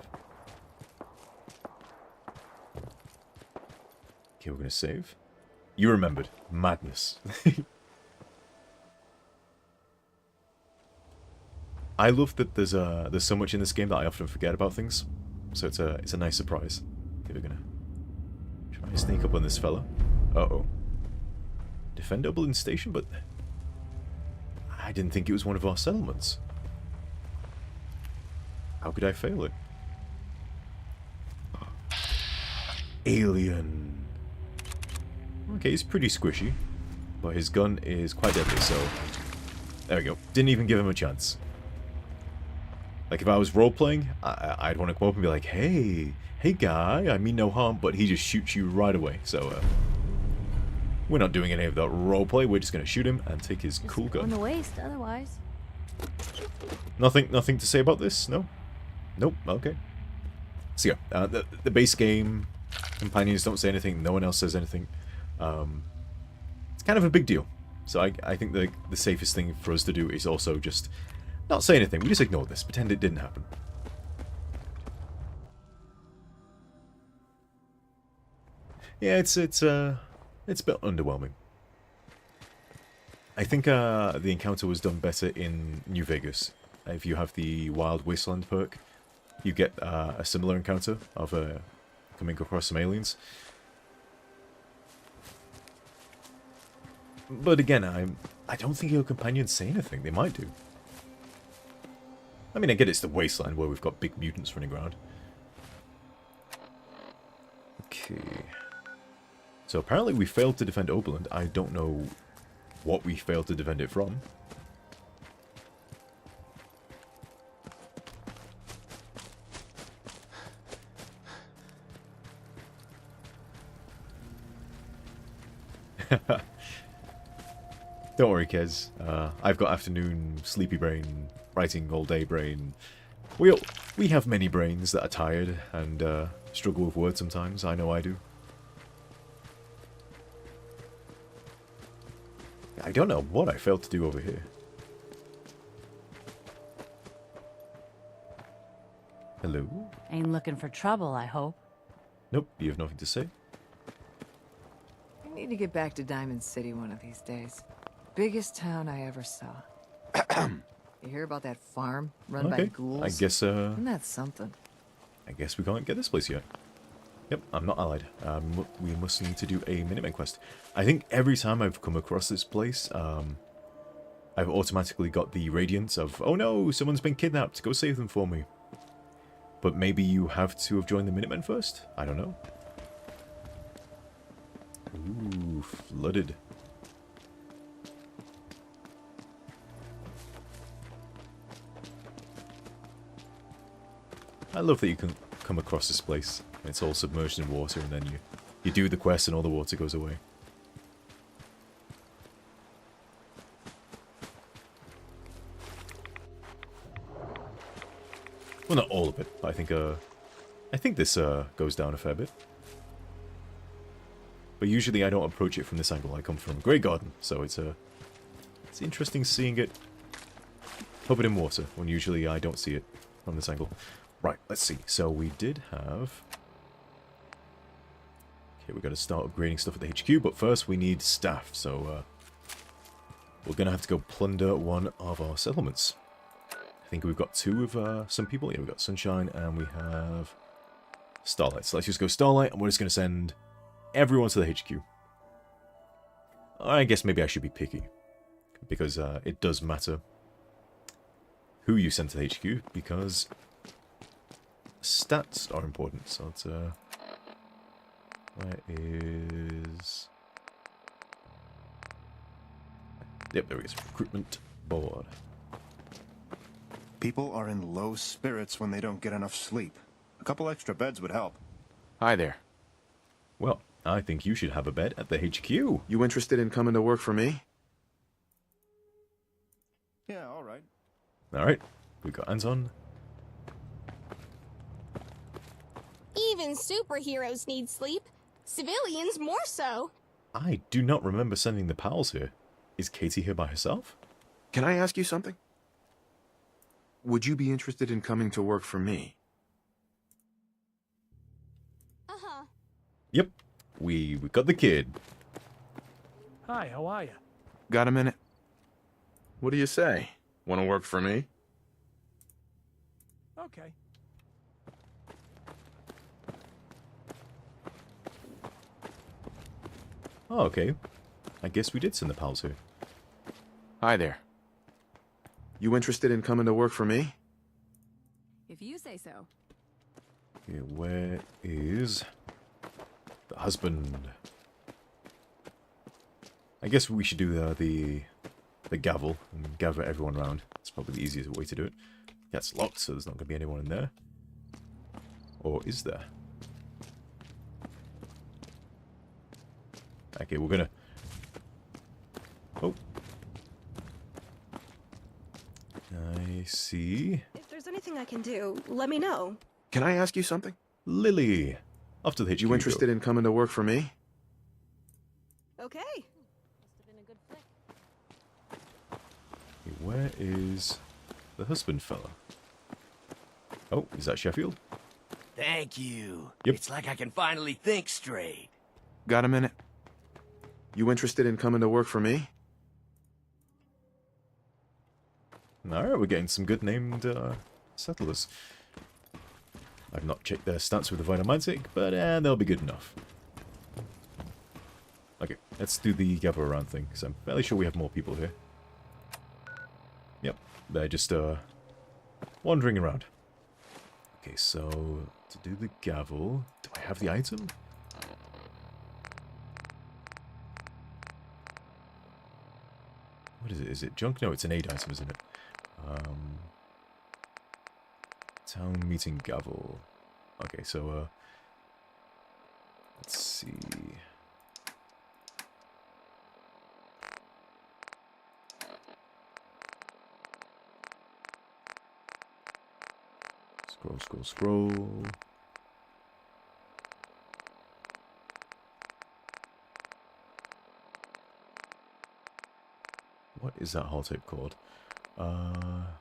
Okay, we're gonna save. You remembered. Madness. I love that there's so much in this game that I often forget about things. So it's a nice surprise. Okay, we're gonna try and sneak up on this fella. Uh-oh. Defend Oberlin Station, but I didn't think it was one of our settlements. How could I fail it? Alien. Okay, he's pretty squishy, but his gun is quite deadly, so... there we go. Didn't even give him a chance. Like, if I was role-playing, I'd want to come up and be like, hey guy, I mean no harm, but he just shoots you right away. So, we're not doing any of that roleplay, we're just going to shoot him and take his cool On gun. the waist, otherwise. Nothing to say about this? No? Nope, okay. So yeah, the base game, companions don't say anything, no one else says anything. It's kind of a big deal. So I think the safest thing for us to do is also just not say anything. We just ignore this, pretend it didn't happen. Yeah, it's a bit underwhelming. I think the encounter was done better in New Vegas. If you have the Wild Wasteland perk, you get a similar encounter of coming across some aliens. But again, I don't think your companions say anything. They might do. I mean, I get it's the Wasteland where we've got big mutants running around. Okay. So apparently we failed to defend Oberland. I don't know what we failed to defend it from. Don't worry, Kez. I've got afternoon sleepy brain, writing all day brain. We have many brains that are tired and struggle with words sometimes. I know I do. I don't know what I failed to do over here. Hello? Ain't looking for trouble, I hope. Nope, you have nothing to say. I need to get back to Diamond City one of these days. Biggest town I ever saw. You hear about that farm run by ghouls? I guess, Isn't that something? I guess we can't get this place yet. Yep, I'm not allied. We must need to do a Minutemen quest. I think every time I've come across this place, I've automatically got the radiance of, oh no, someone's been kidnapped, go save them for me. But maybe you have to have joined the Minutemen first? I don't know. Ooh, flooded. I love that you can come across this place. It's all submerged in water, and then you do the quest and all the water goes away. Well, not all of it, but I think this goes down a fair bit. But usually I don't approach it from this angle. I come from Grey Garden, so it's interesting seeing it covered in water when usually I don't see it from this angle. Right, let's see. So we did have... Okay, we've got to start upgrading stuff at the HQ, but first we need staff, so we're going to have to go plunder one of our settlements. I think we've got two of some people. Yeah, we've got Sunshine and we have Starlight. So let's just go Starlight, and we're just going to send everyone to the HQ. I guess maybe I should be picky, because it does matter who you send to the HQ, because stats are important. So let's, where is... Yep, there it is. Recruitment board. People are in low spirits when they don't get enough sleep. A couple extra beds would help. Hi there. Well, I think you should have a bed at the HQ. You interested in coming to work for me? Yeah, all right. Alright, we've got Anton. Even superheroes need sleep. Civilians more so. I do not remember sending the pals here. Is Katie here by herself? Can I ask you something? Would you be interested in coming to work for me? Uh-huh. Yep, we got the kid. Hi, how are you? Got a minute? What do you say? Want to work for me? Okay. Oh, okay. I guess we did send the pals here. Hi there. You interested in coming to work for me? If you say so. Okay, where is the husband? I guess we should do the gavel and gather everyone around. It's probably the easiest way to do it. That's locked, so there's not going to be anyone in there. Or is there? Okay, we're gonna... Oh. I see. If there's anything I can do, let me know. Can I ask you something? Lily. Off to the HQ. You interested in coming to work for me? Okay. Okay, where is the husband fella? Oh, is that Sheffield? Thank you. Yep. It's like I can finally think straight. Got a minute? You interested in coming to work for me? Alright, we're getting some good named settlers. I've not checked their stats with the Vitamantic, but they'll be good enough. Okay, let's do the gather around thing, because I'm fairly sure we have more people here. Yep, they're just wandering around. Okay, so to do the gavel, do I have the item? What is it? Is it junk? No, it's an aid item, isn't it? Town meeting gavel. Okay, so let's see. Scroll. What is that holotape called? HQ.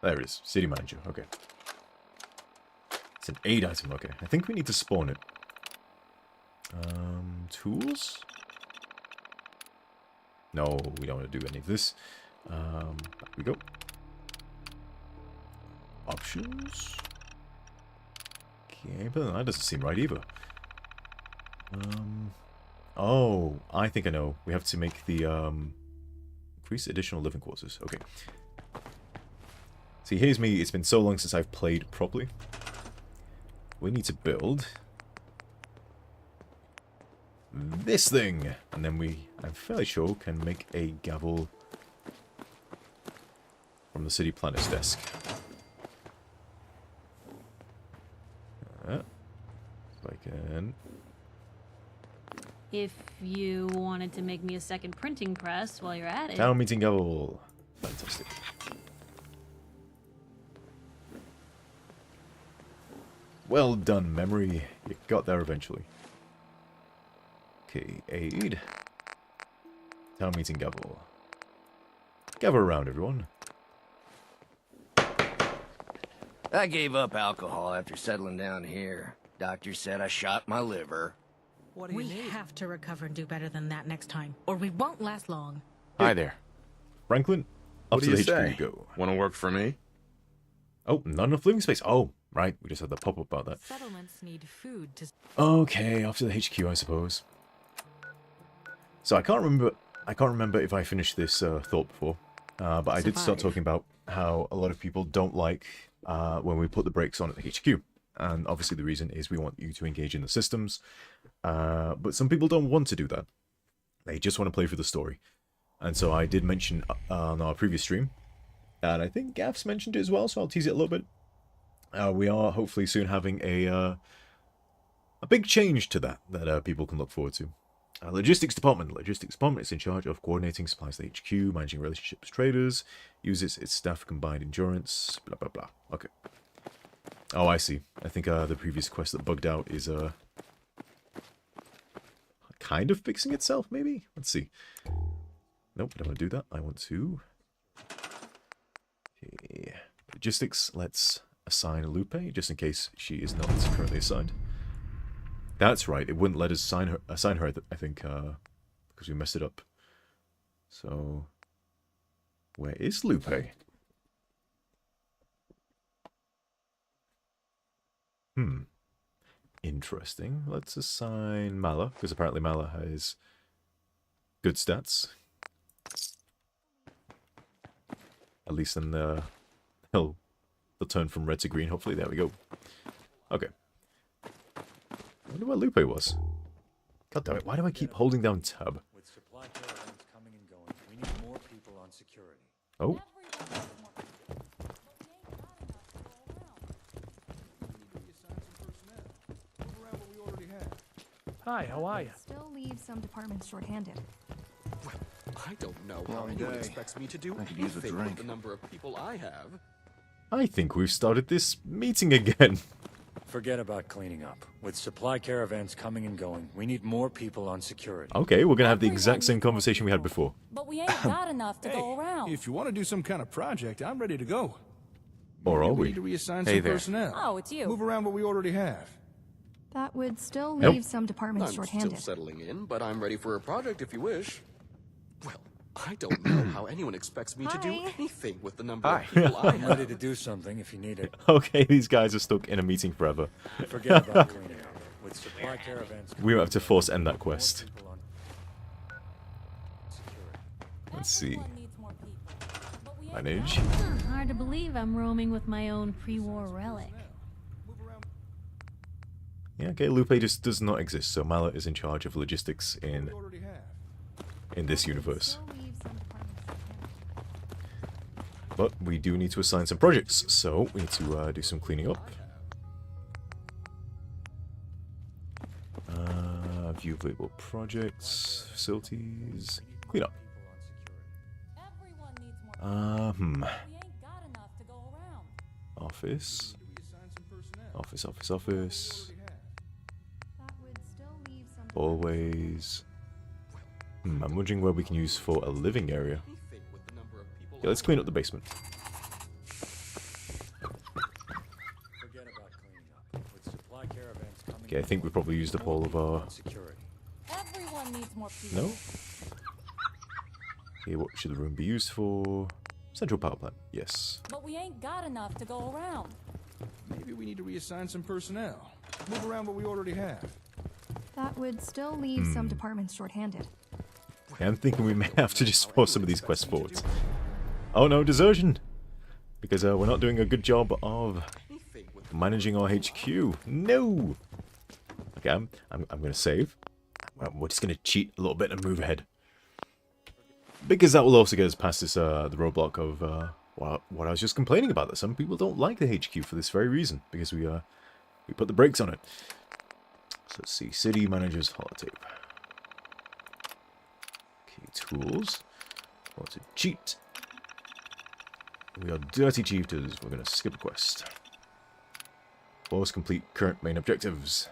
There it is. City Manager. Okay. It's an aid item. Okay. I think we need to spawn it. Tools? No, we don't want to do any of this. Back we go. Options? Okay, but that doesn't seem right either. Oh, I think I know. We have to make the, increase additional living quarters. Okay. See, here's me. It's been so long since I've played properly. We need to build this thing. And then we, I'm fairly sure, can make a gavel from the city planner's desk. If I can... If you wanted to make me a second printing press while you're at it. Town meeting gavel. Fantastic. Well done, memory. You got there eventually. Okay, aid. Town meeting gavel. Gather around, everyone. I gave up alcohol after settling down here. Doctor said I shot my liver. We have to recover and do better than that next time, or we won't last long. Hi there. Franklin, up What to do the you say? HQ you go. Want to work for me? Oh, not enough living space. Oh, right. We just had the pop-up about that. Settlements need food to... Okay, off to the HQ, I suppose. So I can't remember if I finished this thought before, but I did start talking about how a lot of people don't like when we put the brakes on at the HQ. And obviously the reason is we want you to engage in the systems. But some people don't want to do that. They just want to play for the story. And so I did mention on our previous stream, and I think Gaff's mentioned it as well, so I'll tease it a little bit. We are hopefully soon having a big change to that people can look forward to. Logistics department. Logistics department is in charge of coordinating supplies to HQ, managing relationships with traders, uses its staff combined endurance, blah blah blah. Okay. Oh, I see. I think the previous quest that bugged out is kind of fixing itself, maybe? Let's see. Nope, I don't want to do that. I want to... Okay. Logistics, let's assign Lupe, just in case she is not currently assigned. That's right, it wouldn't let us assign her, I think, because we messed it up. So... where is Lupe? Interesting. Let's assign Mala, because apparently Mala has good stats. At least then they'll turn from red to green, hopefully. There we go. Okay. I wonder where Lupe was. God damn it, why do I keep holding down tab? With supply caravans coming and going, we need more people on security. Oh. Hi, how are you? Still leave some departments short-handed. Well, I don't know how Long anyone day. expects me to do I could use a anything with drink. the number of people I have. I think we've started this meeting again. Forget about cleaning up. With supply caravans coming and going, we need more people on security. Okay, we're gonna have the exact same conversation we had before. But we ain't got enough to go around. If you want to do some kind of project, I'm ready to go. Or are We we? need to reassign Hey some there. personnel. Oh, it's you. Move around what we already have. That would still Nope. leave some departments I'm short-handed. still settling in, but I'm ready for a project if you wish. Well, I don't know how anyone expects me to do Hi. anything with the number of people I I'm ready have. to do something if you need it. Okay, these guys are stuck in a meeting forever. Forget about cleaning up. With supply caravans We might have to force end that quest. people on security. Let's see. Everyone needs more people. But we ain't Manage. Hard to believe I'm roaming with my own pre-war relic. Yeah, okay, Lupe just does not exist, so Mallet is in charge of logistics in this universe. Still leave some departments short-handed. But we do need to assign some projects, so we need to do some cleaning up. View available projects, facilities, clean up. Everyone needs more people. We ain't got enough to go around. Office. Office. That would still leave some Hallways. I'm wondering where we can use for a living area. Yeah, let's clean up the basement. Forget about cleaning up. With supply caravans coming Okay, I think we probably used up all of our... security. Everyone needs more people. No? Okay, what should the room be used for? Central power plant, yes. But we ain't got enough to go around. Maybe we need to reassign some personnel. Move around what we already have. That would still leave some departments short-handed. Okay, I'm thinking we may have to just force some of these quests forward. Oh no, desertion! Because we're not doing a good job of managing our HQ. No! Okay, I'm gonna save. We're just gonna cheat a little bit and move ahead. Because that will also get us past this the roadblock of what I was just complaining about, that some people don't like the HQ for this very reason, because we put the brakes on it. So let's see, city managers holotape. Okay, tools. Want to cheat. We are dirty cheaters. We're gonna skip a quest. Force complete current main objectives.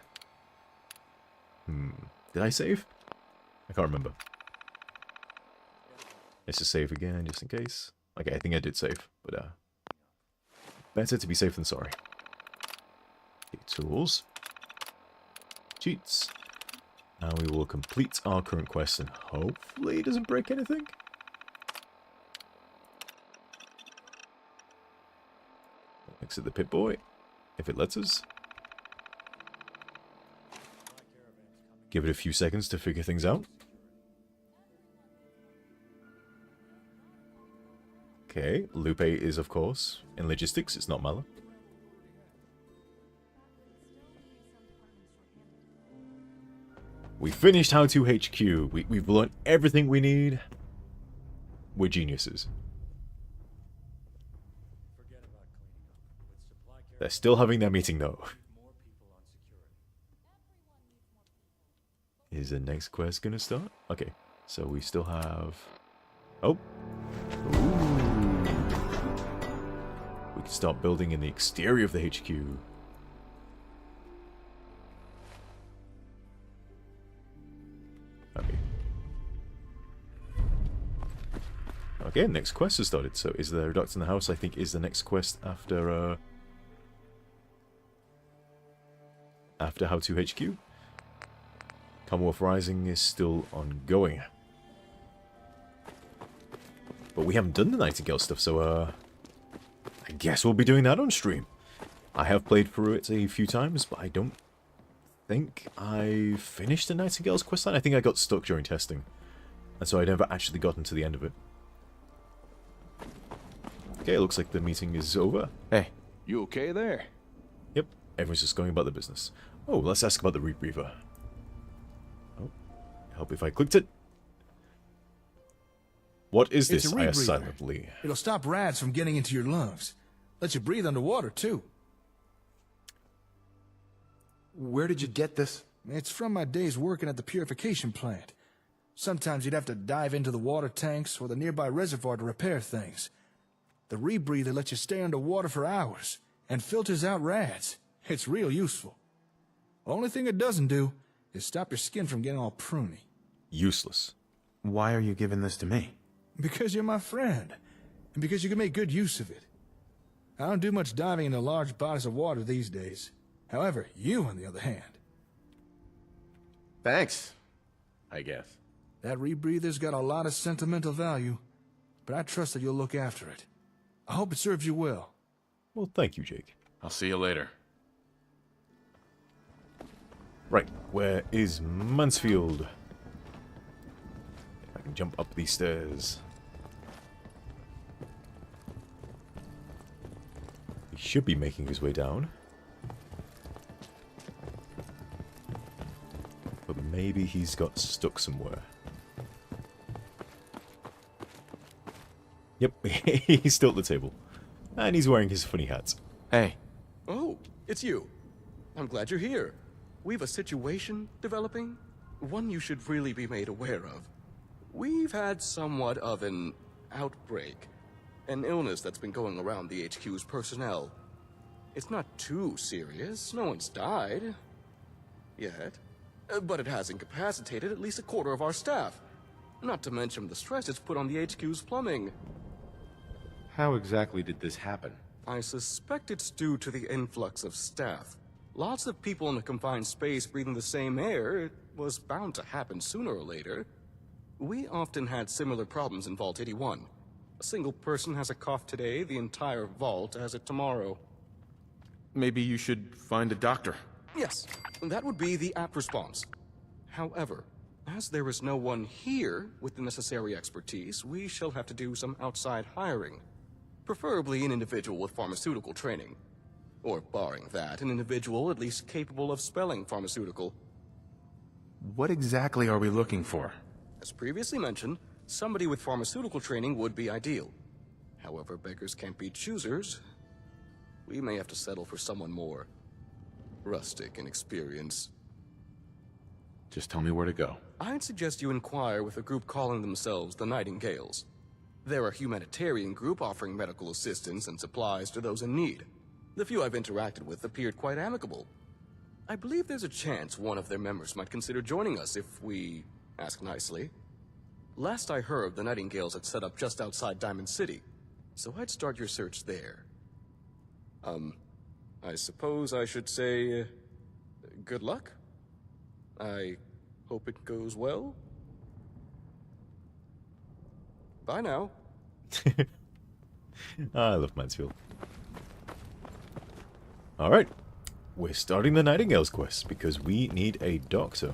Did I save? I can't remember. Let's just save again, just in case. Okay, I think I did save, but better to be safe than sorry. Okay, tools. Cheats. Now we will complete our current quest and hopefully it doesn't break anything. Exit the pit boy, if it lets us. Give it a few seconds to figure things out. Okay, Lupe is, of course, in logistics. It's not Mala. We finished How to HQ. We've learned everything we need. We're geniuses. They're still having their meeting, though. Is the next quest gonna start? Okay, so we still have... Oh! Ooh. We can start building in the exterior of the HQ. Okay. Okay, next quest has started. So is there a doctor in the house? I think is the next quest after How to HQ. Commonwealth Rising is still ongoing. But we haven't done the Nightingale stuff, so I guess we'll be doing that on stream. I have played through it a few times, but I don't think I finished the Nightingale's questline. I think I got stuck during testing, and so I never actually gotten to the end of it. Okay, it looks like the meeting is over. Hey. You okay there? Yep, everyone's just going about their business. Oh, let's ask about the Rebreather. Oh, help if I clicked it. What is It's this? a I asked rebreather. silently. It'll stop rats from getting into your lungs. Lets you breathe underwater, too. Where did you get this? It's from my days working at the purification plant. Sometimes you'd have to dive into the water tanks or the nearby reservoir to repair things. The rebreather lets you stay underwater for hours and filters out rats. It's real useful. Only thing it doesn't do is stop your skin from getting all pruny. Useless. Why are you giving this to me? Because you're my friend, and because you can make good use of it. I don't do much diving into large bodies of water these days. However, you, on the other hand. Thanks, I guess. That rebreather's got a lot of sentimental value, but I trust that you'll look after it. I hope it serves you well. Well, thank you, Jake. I'll see you later. Right, where is Mansfield? I can jump up these stairs. He should be making his way down. But maybe he's got stuck somewhere. Yep, he's still at the table. And he's wearing his funny hat. Hey. Oh, it's you. I'm glad you're here. We've a situation developing, one you should really be made aware of. We've had somewhat of an outbreak, an illness that's been going around the HQ's personnel. It's not too serious, no one's died yet, but it has incapacitated at least a quarter of our staff, not to mention the stress it's put on the HQ's plumbing. How exactly did this happen? I suspect it's due to the influx of staff. Lots of people in a confined space breathing the same air. It was bound to happen sooner or later. We often had similar problems in Vault 81. A single person has a cough today, the entire vault has it tomorrow. Maybe you should find a doctor. Yes, that would be the apt response. However, as there is no one here with the necessary expertise, we shall have to do some outside hiring. Preferably an individual with pharmaceutical training. Or, barring that, an individual at least capable of spelling pharmaceutical. What exactly are we looking for? As previously mentioned, somebody with pharmaceutical training would be ideal. However, beggars can't be choosers. We may have to settle for someone more rustic in experience. Just tell me where to go. I'd suggest you inquire with a group calling themselves the Nightingales. They're a humanitarian group offering medical assistance and supplies to those in need. The few I've interacted with appeared quite amicable. I believe there's a chance one of their members might consider joining us if we ask nicely. Last I heard, the Nightingales had set up just outside Diamond City, so I'd start your search there. I suppose I should say, good luck? I hope it goes well. Bye now. I love Mansfield. Alright, we're starting the Nightingales quest because we need a doctor.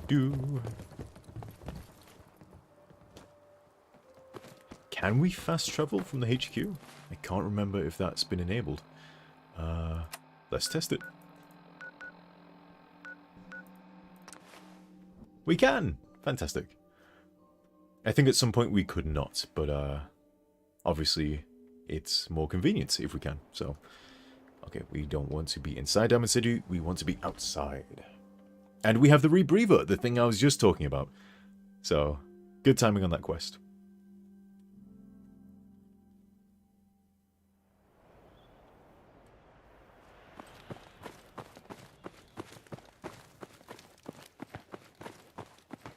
Do. Can we fast travel from the HQ? I can't remember if that's been enabled. Let's test it. We can! Fantastic. I think at some point we could not, but obviously it's more convenient if we can. So, okay, we don't want to be inside Diamond City, we want to be outside. And we have the rebreather, the thing I was just talking about. So, good timing on that quest.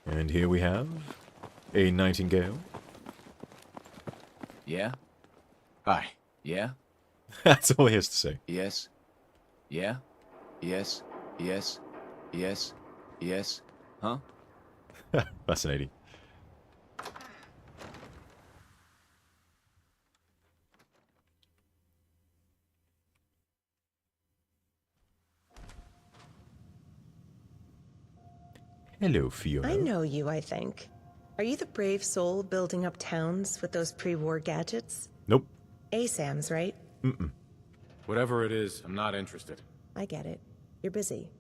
And here we have a Nightingale. Yeah? Hi. Yeah? That's all he has to say. Yes. Yeah? Yes. Yes. Yes. Yes. Huh? Fascinating. Hello, Fiona. I know you, I think. Are you the brave soul building up towns with those pre-war gadgets? Nope. ASAMs, right? Mm-mm. Whatever it is, I'm not interested. I get it. You're busy.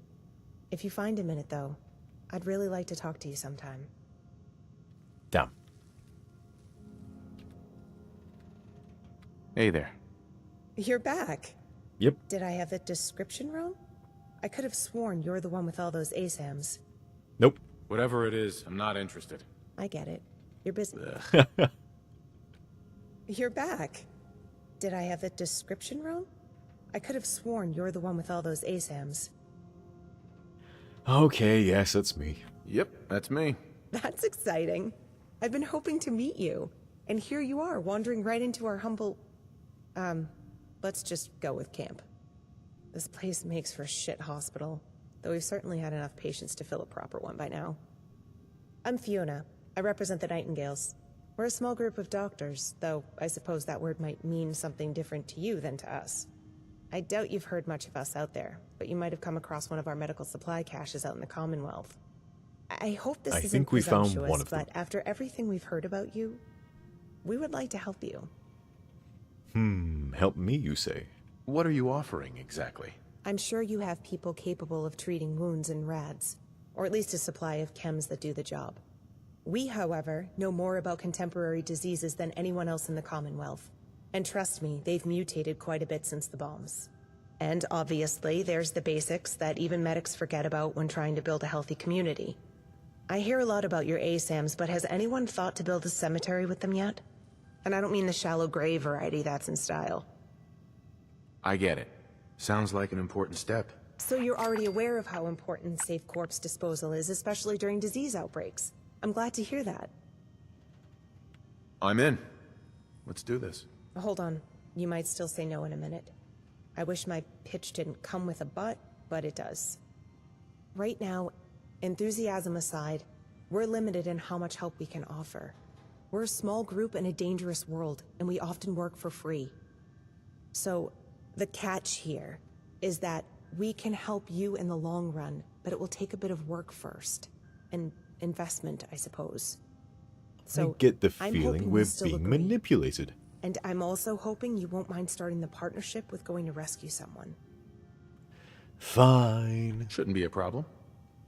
If you find a minute, though, I'd really like to talk to you sometime. Damn. Hey there. You're back. Yep. Did I have the description wrong? I could have sworn you're the one with all those ASAMs. Nope. Whatever it is, I'm not interested. I get it. You're busy. You're back. Did I have the description wrong? I could have sworn you're the one with all those ASAMs. Okay, yes, that's me. Yep, that's me. That's exciting. I've been hoping to meet you. And here you are, wandering right into our humble... let's just go with camp. This place makes for a shit hospital, though we've certainly had enough patients to fill a proper one by now. I'm Fiona. I represent the Nightingales. We're a small group of doctors, though I suppose that word might mean something different to you than to us. I doubt you've heard much of us out there, but you might have come across one of our medical supply caches out in the Commonwealth. I hope this isn't think we found presumptuous, one of them. but after everything we've heard about you, we would like to help you. Help me, you say? What are you offering, exactly? I'm sure you have people capable of treating wounds and rads, or at least a supply of chems that do the job. We, however, know more about contemporary diseases than anyone else in the Commonwealth. And trust me, they've mutated quite a bit since the bombs. And obviously, there's the basics that even medics forget about when trying to build a healthy community. I hear a lot about your ASAMs, but has anyone thought to build a cemetery with them yet? And I don't mean the shallow grave variety that's in style. I get it. Sounds like an important step. So you're already aware of how important safe corpse disposal is, especially during disease outbreaks. I'm glad to hear that. I'm in. Let's do this. Hold on. You might still say no in a minute. I wish my pitch didn't come with a but it does. Right now, enthusiasm aside, we're limited in how much help we can offer. We're a small group in a dangerous world, and we often work for free. So, the catch here is that we can help you in the long run, but it will take a bit of work first. And investment, I suppose. So, I get the I'm feeling hoping we're we'll still being agree. manipulated. And I'm also hoping you won't mind starting the partnership with going to rescue someone. Fine. Shouldn't be a problem.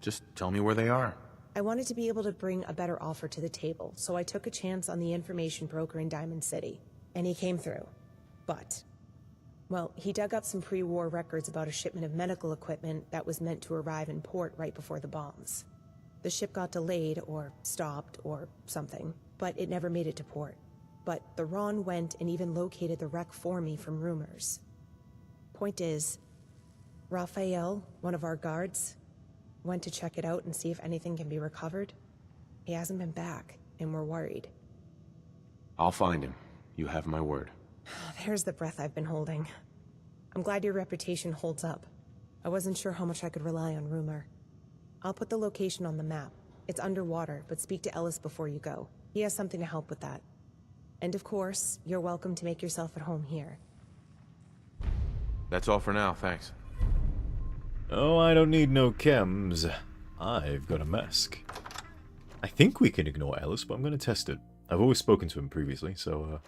Just tell me where they are. I wanted to be able to bring a better offer to the table, so I took a chance on the information broker in Diamond City. And he came through. But, well, he dug up some pre-war records about a shipment of medical equipment that was meant to arrive in port right before the bombs. The ship got delayed, or stopped, or something, but it never made it to port. But the Ron went and even located the wreck for me from rumors. Point is, Raphael, one of our guards, went to check it out and see if anything can be recovered. He hasn't been back, and we're worried. I'll find him. You have my word. There's the breath I've been holding. I'm glad your reputation holds up. I wasn't sure how much I could rely on rumor. I'll put the location on the map. It's underwater, but speak to Ellis before you go. He has something to help with that. And of course, you're welcome to make yourself at home here. That's all for now, thanks. Oh, I don't need no chems. I've got a mask. I think we can ignore Ellis, but I'm going to test it. I've always spoken to him previously, so...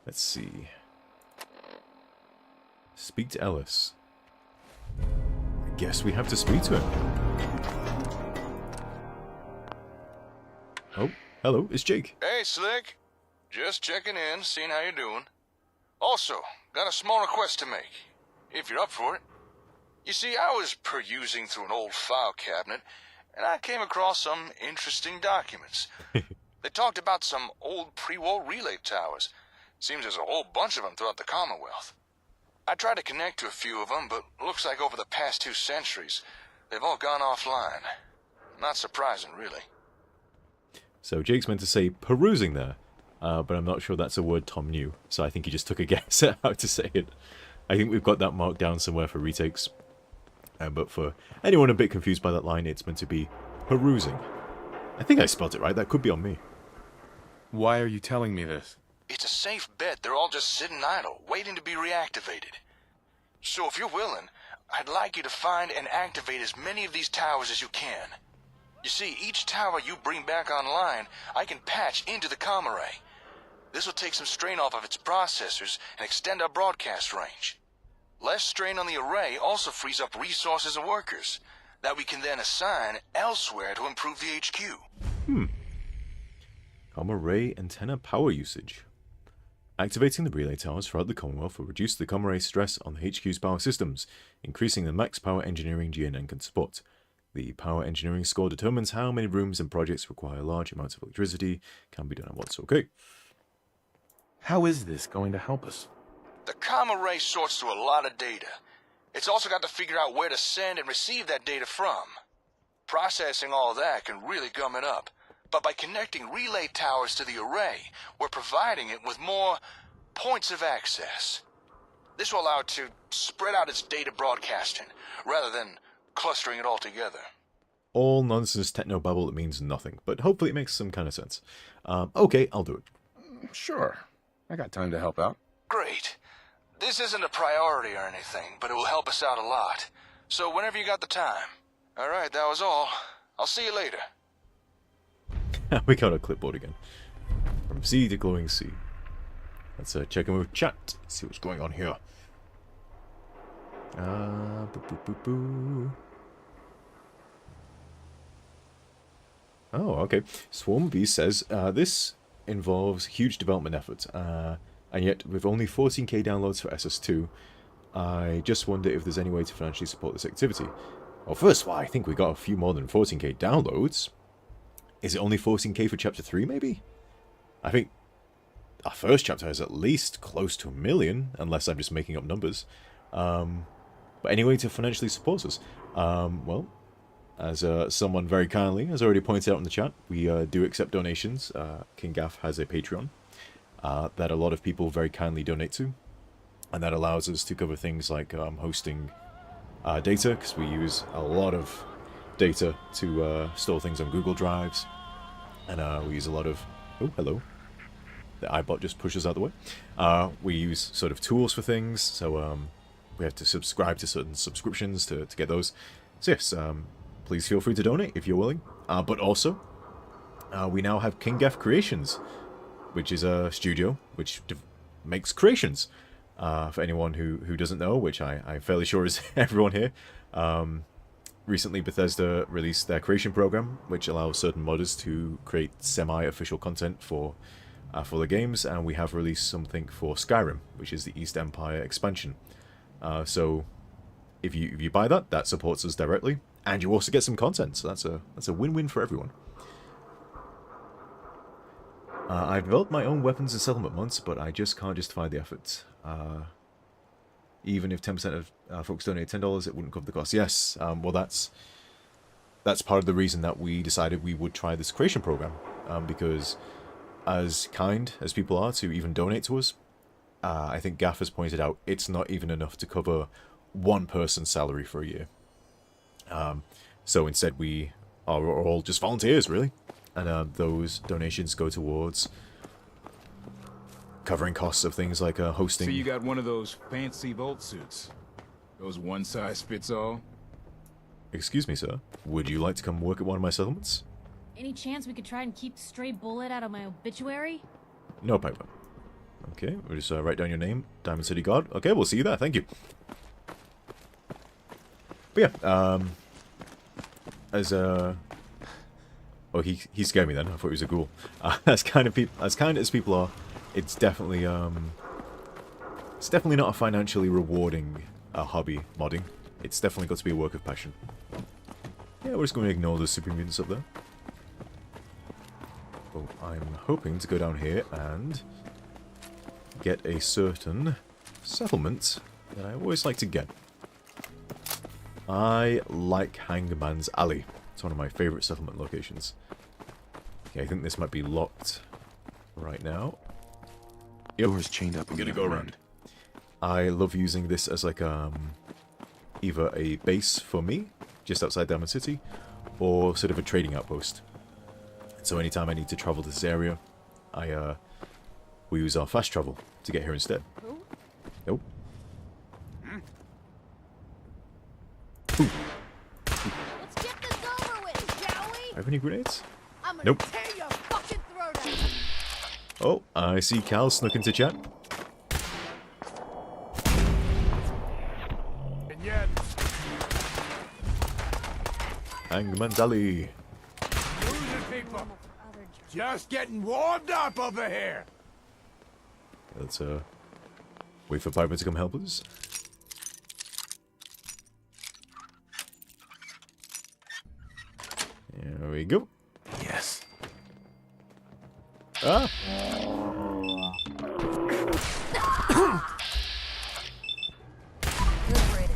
let's see. Speak to Ellis. I guess we have to speak to him. Oh, hello, it's Jake. Hey, Slick. Just checking in, seeing how you're doing. Also, got a small request to make, if you're up for it. You see, I was perusing through an old file cabinet, and I came across some interesting documents. They talked about some old pre-war relay towers. Seems there's a whole bunch of them throughout the Commonwealth. I tried to connect to a few of them, but looks like over the past 2 centuries, they've all gone offline. Not surprising, really. So Jake's meant to say perusing there, but I'm not sure that's a word Tom knew, so I think he just took a guess at how to say it. I think we've got that marked down somewhere for retakes. But for anyone a bit confused by that line, it's meant to be perusing. I think I spelled it right, that could be on me. Why are you telling me this? It's a safe bet they're all just sitting idle, waiting to be reactivated. So if you're willing, I'd like you to find and activate as many of these towers as you can. You see, each tower you bring back online, I can patch into the comm array. This will take some strain off of its processors and extend our broadcast range. Less strain on the array also frees up resources and workers. that we can then assign elsewhere to improve the HQ. Gamma ray antenna power usage. Activating the relay towers throughout the Commonwealth will reduce the gamma ray stress on the HQ's power systems, increasing the max power engineering GNN can support. The power engineering score determines how many rooms and projects require large amounts of electricity can be done at once. Okay. How is this going to help us? The gamma ray sorts through a lot of data. It's also got to figure out where to send and receive that data from. Processing all that can really gum it up. But by connecting relay towers to the array, we're providing it with more points of access. This will allow it to spread out its data broadcasting, rather than clustering it all together. All nonsense technobabble that means nothing, but hopefully it makes some kind of sense. Okay, I'll do it. Sure. I got time to help out. Great. This isn't a priority or anything, but it will help us out a lot. So whenever you got the time. Alright, that was all. I'll see you later. We got our clipboard again. From sea to glowing sea. Let's check in with chat. See what's going on here. Oh, okay. Swarm V says, this involves huge development effort, and yet with only 14k downloads for SS2, I just wonder if there's any way to financially support this activity. Well, first of all, I think we got a few more than 14k downloads. Is it only 14k for Chapter 3, maybe? I think our first chapter is at least close to 1 million, unless I'm just making up numbers. But any way to financially support us? Well, as someone very kindly has already pointed out in the chat, we do accept donations. King Gaff has a Patreon that a lot of people very kindly donate to. And that allows us to cover things like hosting data, because we use a lot of data to store things on Google Drives. And we use a lot of... Oh, hello. The iBot just pushes out the way. We use sort of tools for things, so we have to subscribe to certain subscriptions to get those. So yes, please feel free to donate if you're willing. But also, we now have King Gaff Creations, which is a studio which makes creations. For anyone who doesn't know, which I'm fairly sure is everyone here. Recently, Bethesda released their creation program, which allows certain modders to create semi-official content for the games, and we have released something for Skyrim, which is the East Empire expansion. So, if you buy that, that supports us directly, and you also get some content. So that's a win-win for everyone. I've developed my own weapons and settlement mods, but I just can't justify the effort. Even if 10% of folks donate $10, it wouldn't cover the cost. Yes, well that's part of the reason that we decided we would try this creation program, because as kind as people are to even donate to us, I think Gaff has pointed out it's not even enough to cover one person's salary for a year. So instead we are all just volunteers, really, and those donations go towards covering costs of things like hosting. So you got one of those fancy Volt suits. Those one-size-fits-all? Excuse me, sir. Would you like to come work at one of my settlements? Any chance we could try and keep Stray Bullet out of my obituary? No, Piper. Okay, we'll just write down your name. Diamond City God. Okay, we'll see you there. Thank you. But yeah, oh, he scared me then. I thought he was a ghoul. As kind as people are, it's definitely not a financially rewarding hobby, modding. It's definitely got to be a work of passion. Yeah, we're just going to ignore those super mutants up there. Well, I'm hoping to go down here and get a certain settlement that I always like to get. I like Hangman's Alley. It's one of my favourite settlement locations. Okay, I think this might be locked right now. Yep. Door's chained up. I'm gonna go around. I love using this as like either a base for me, just outside Diamond City, or sort of a trading outpost. So anytime I need to travel to this area, we use our fast travel to get here instead. Nope. Ooh. Let's get this over with, shall we? Have any grenades? I'm gonna Nope. tear your fucking throat out. Oh, I see Cal snuck into chat. And yet... Hangman's Alley. People, just getting warmed up over here. Let's wait for Piper to come help us. There we go. Yes. Ah!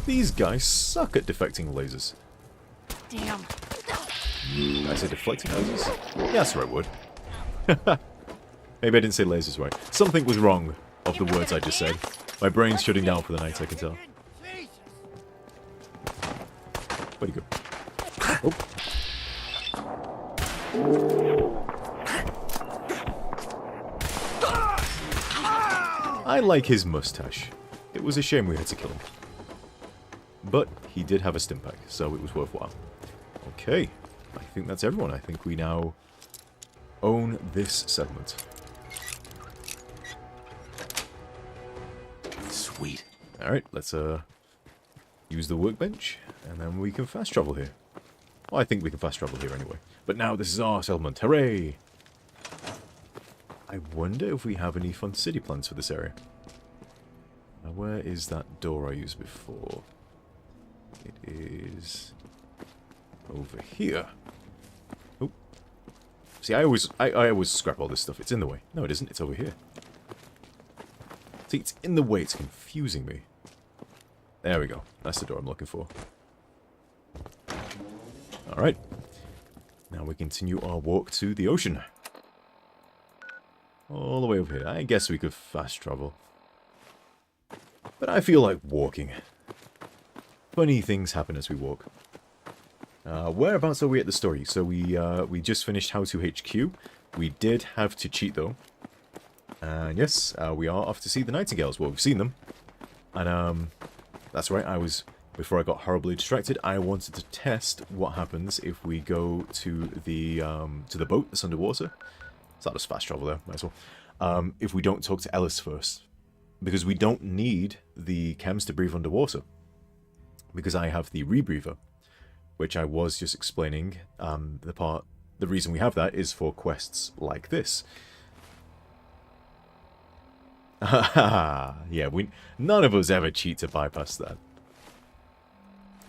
These guys suck at deflecting lasers. Damn. Did I say deflecting lasers? Yeah, that's the right word. Maybe I didn't say lasers right. Something was wrong of the words I just said. My brain's shutting down for the night, I can tell. Where'd he go? Oh. I like his mustache. It was a shame we had to kill him. But he did have a stim pack, so it was worthwhile. Okay, I think that's everyone. I think we now own this settlement. Sweet. Alright, let's use the workbench, and then we can fast travel here. Well, I think we can fast travel here anyway. But now this is our settlement. Hooray! I wonder if we have any fun city plans for this area. Now, where is that door I used before? It is over here. Oh. See, I always scrap all this stuff. It's in the way. No, it isn't. It's over here. See, it's in the way. It's confusing me. There we go. That's the door I'm looking for. Alright. Now we continue our walk to the ocean. All the way over here. I guess we could fast travel. But I feel like walking. Funny things happen as we walk. Whereabouts are we at the story? So we just finished How to HQ. We did have to cheat though. And yes, we are off to see the Nightingales. Well, we've seen them. And that's right, before I got horribly distracted, I wanted to test what happens if we go to the boat that's underwater. So I'll just fast travel there, might as well. If we don't talk to Ellis first. Because we don't need the chems to breathe underwater. Because I have the rebreather. Which I was just explaining. The reason we have that is for quests like this. Yeah, none of us ever cheat to bypass that.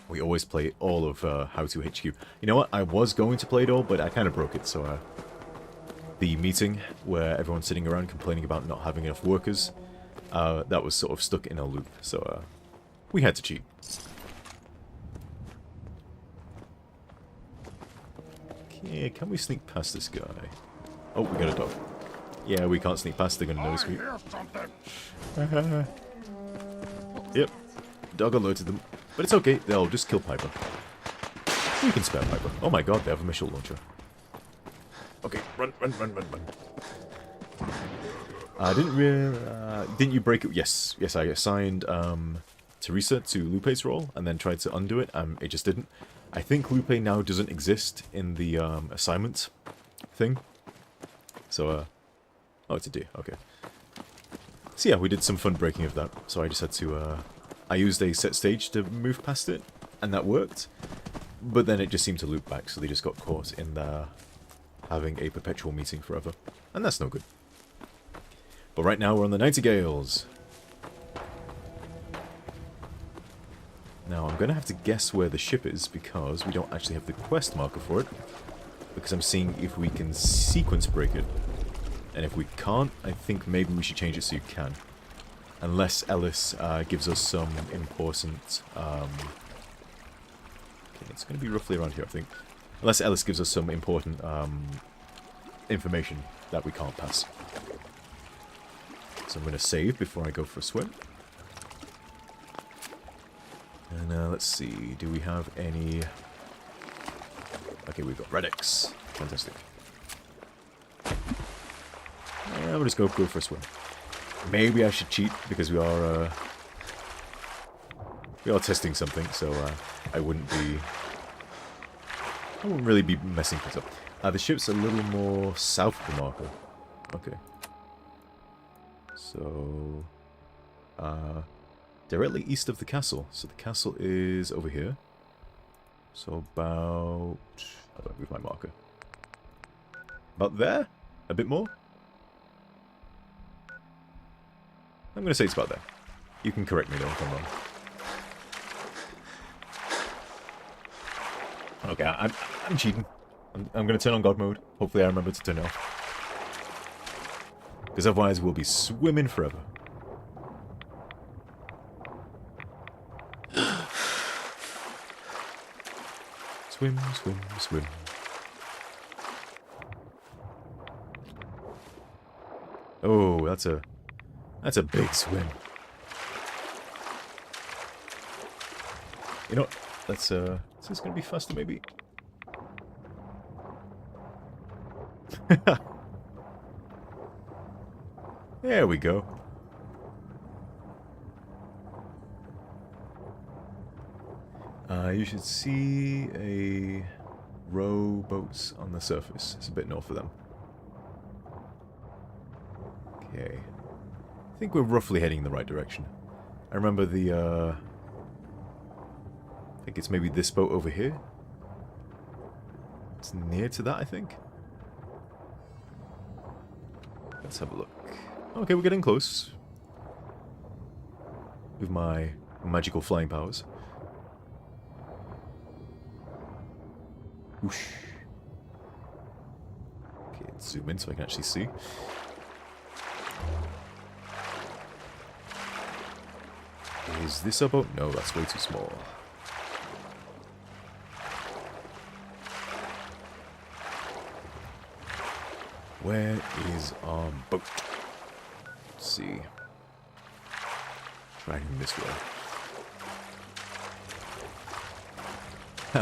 We always play all of How to HQ. You know what? I was going to play it all, but I kind of broke it, so... the meeting, where everyone's sitting around complaining about not having enough workers, that was sort of stuck in a loop, so we had to cheat. Okay, can we sneak past this guy? Oh, we got a dog. Yeah, we can't sneak past, they're gonna notice me. Yep, dog alerted them. But it's okay, they'll just kill Piper. We can spare Piper. Oh my god, they have a missile launcher. Okay, run. Didn't you break it? Yes, I assigned Teresa to Lupe's role and then tried to undo it. It just didn't. I think Lupe now doesn't exist in the assignment thing. So, oh, it's a D. Okay. So yeah, we did some fun breaking of that. So I just had to, I used a set stage to move past it, and that worked. But then it just seemed to loop back, so they just got caught in there having a perpetual meeting forever. And that's no good. But right now we're on the Nightingales. Now I'm going to have to guess where the ship is, because we don't actually have the quest marker for it. Because I'm seeing if we can sequence break it. And if we can't, I think maybe we should change it so you can. Unless Ellis gives us some important... okay, it's going to be roughly around here, I think. Unless Ellis gives us some important information that we can't pass. So I'm going to save before I go for a swim. And let's see, do we have any... Okay, we've got Redix. Fantastic. Yeah, we'll just go for a swim. Maybe I should cheat because we are testing something, so I wouldn't really be messing things up. The ship's a little more south of the marker. Okay. So, directly east of the castle. So the castle is over here. So about... How do I move my marker? About there? A bit more? I'm going to say it's about there. You can correct me though if I'm wrong. Okay, I'm cheating. I'm going to turn on God mode. Hopefully I remember to turn it off. Because otherwise we'll be swimming forever. Swim, swim, swim. Oh, that's a big swim. You know what? Let's is this gonna be faster maybe? There we go. You should see a row boats on the surface. It's a bit north of them. Okay. I think we're roughly heading in the right direction. I remember the, I think it's maybe this boat over here. It's near to that, I think. Let's have a look. Okay, we're getting close. With my magical flying powers. Whoosh. Okay, let's zoom in so I can actually see. Is this a boat? No, that's way too small. Where is our boat? Let's see. Try him this way.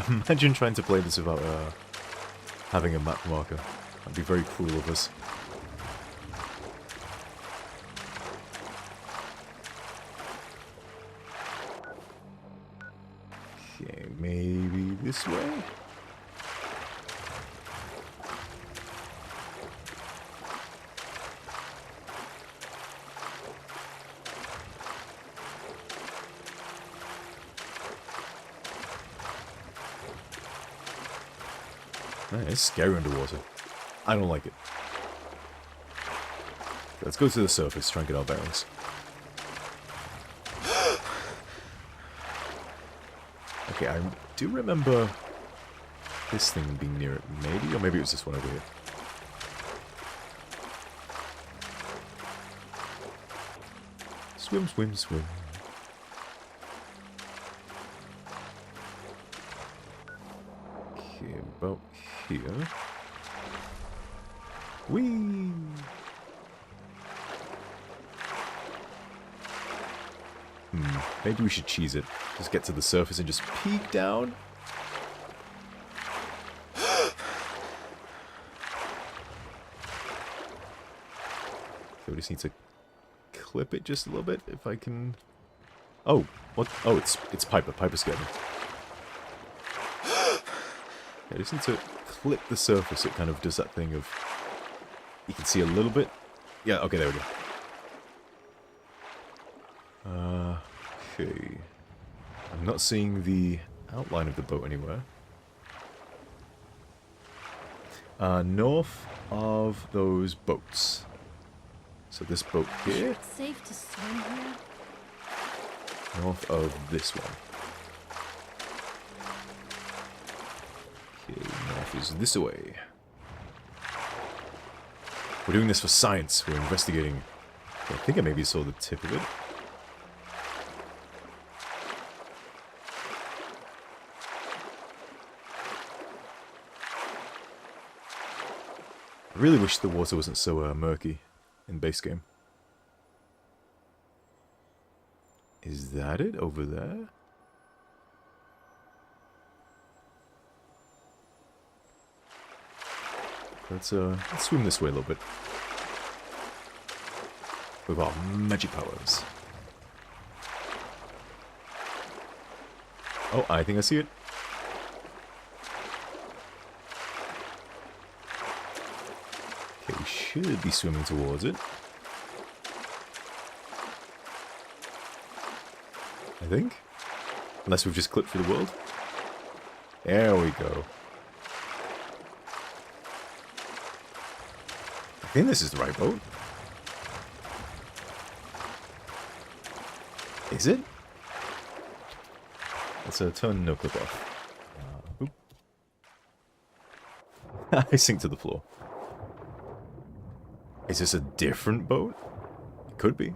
Imagine trying to play this without having a map marker. That'd be very cruel of us. Okay, maybe this way? It's scary underwater. I don't like it. Let's go to the surface, try and get our bearings. Okay, I do remember this thing being near it, maybe? Or maybe it was this one over here. Swim, swim, swim. Okay, about here. Whee! Maybe we should cheese it. Just get to the surface and just peek down. So we just need to clip it just a little bit, if I can... Oh, what? Oh, it's Piper. Piper's getting it. I just need to clip the surface. It kind of does that thing of... You can see a little bit. Yeah, okay, there we go. Okay. I'm not seeing the outline of the boat anywhere. North of those boats. So this boat here. It's safe to swim here. North of this one. Okay, north is this way. We're doing this for science. We're investigating. I think I maybe saw the tip of it. I really wish the water wasn't so murky in base game. Is that it over there? Let's swim this way a little bit. With our magic powers. Oh, I think I see it. Okay, we should be swimming towards it. I think. Unless we've just clipped through the world. There we go. I think this is the right boat. Is it? Let's turn no clip off. I sink to the floor. Is this a different boat? It could be.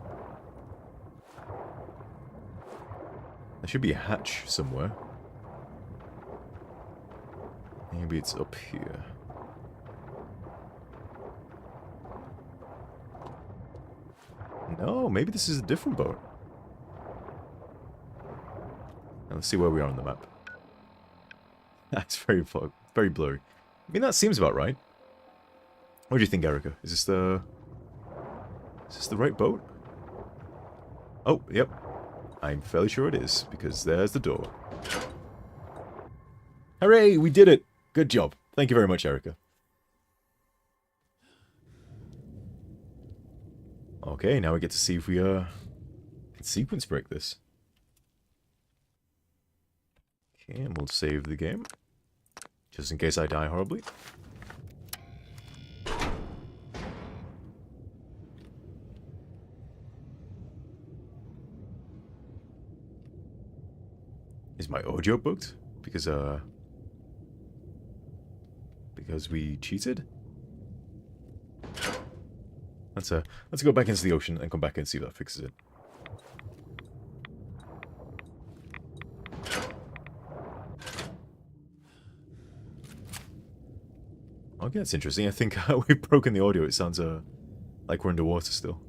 There should be a hatch somewhere. Maybe it's up here. No, maybe this is a different boat. Now let's see where we are on the map. That's very blurry. I mean, that seems about right. What do you think, Erica? Is this the right boat? Oh, yep. I'm fairly sure it is, because there's the door. Hooray, we did it! Good job. Thank you very much, Erica. Okay, now we get to see if we can sequence break this. Okay, and we'll save the game. Just in case I die horribly. Is my audio booked? Because we cheated? Let's go back into the ocean and come back and see if that fixes it. Okay, that's interesting. I think we've broken the audio. It sounds like we're underwater still.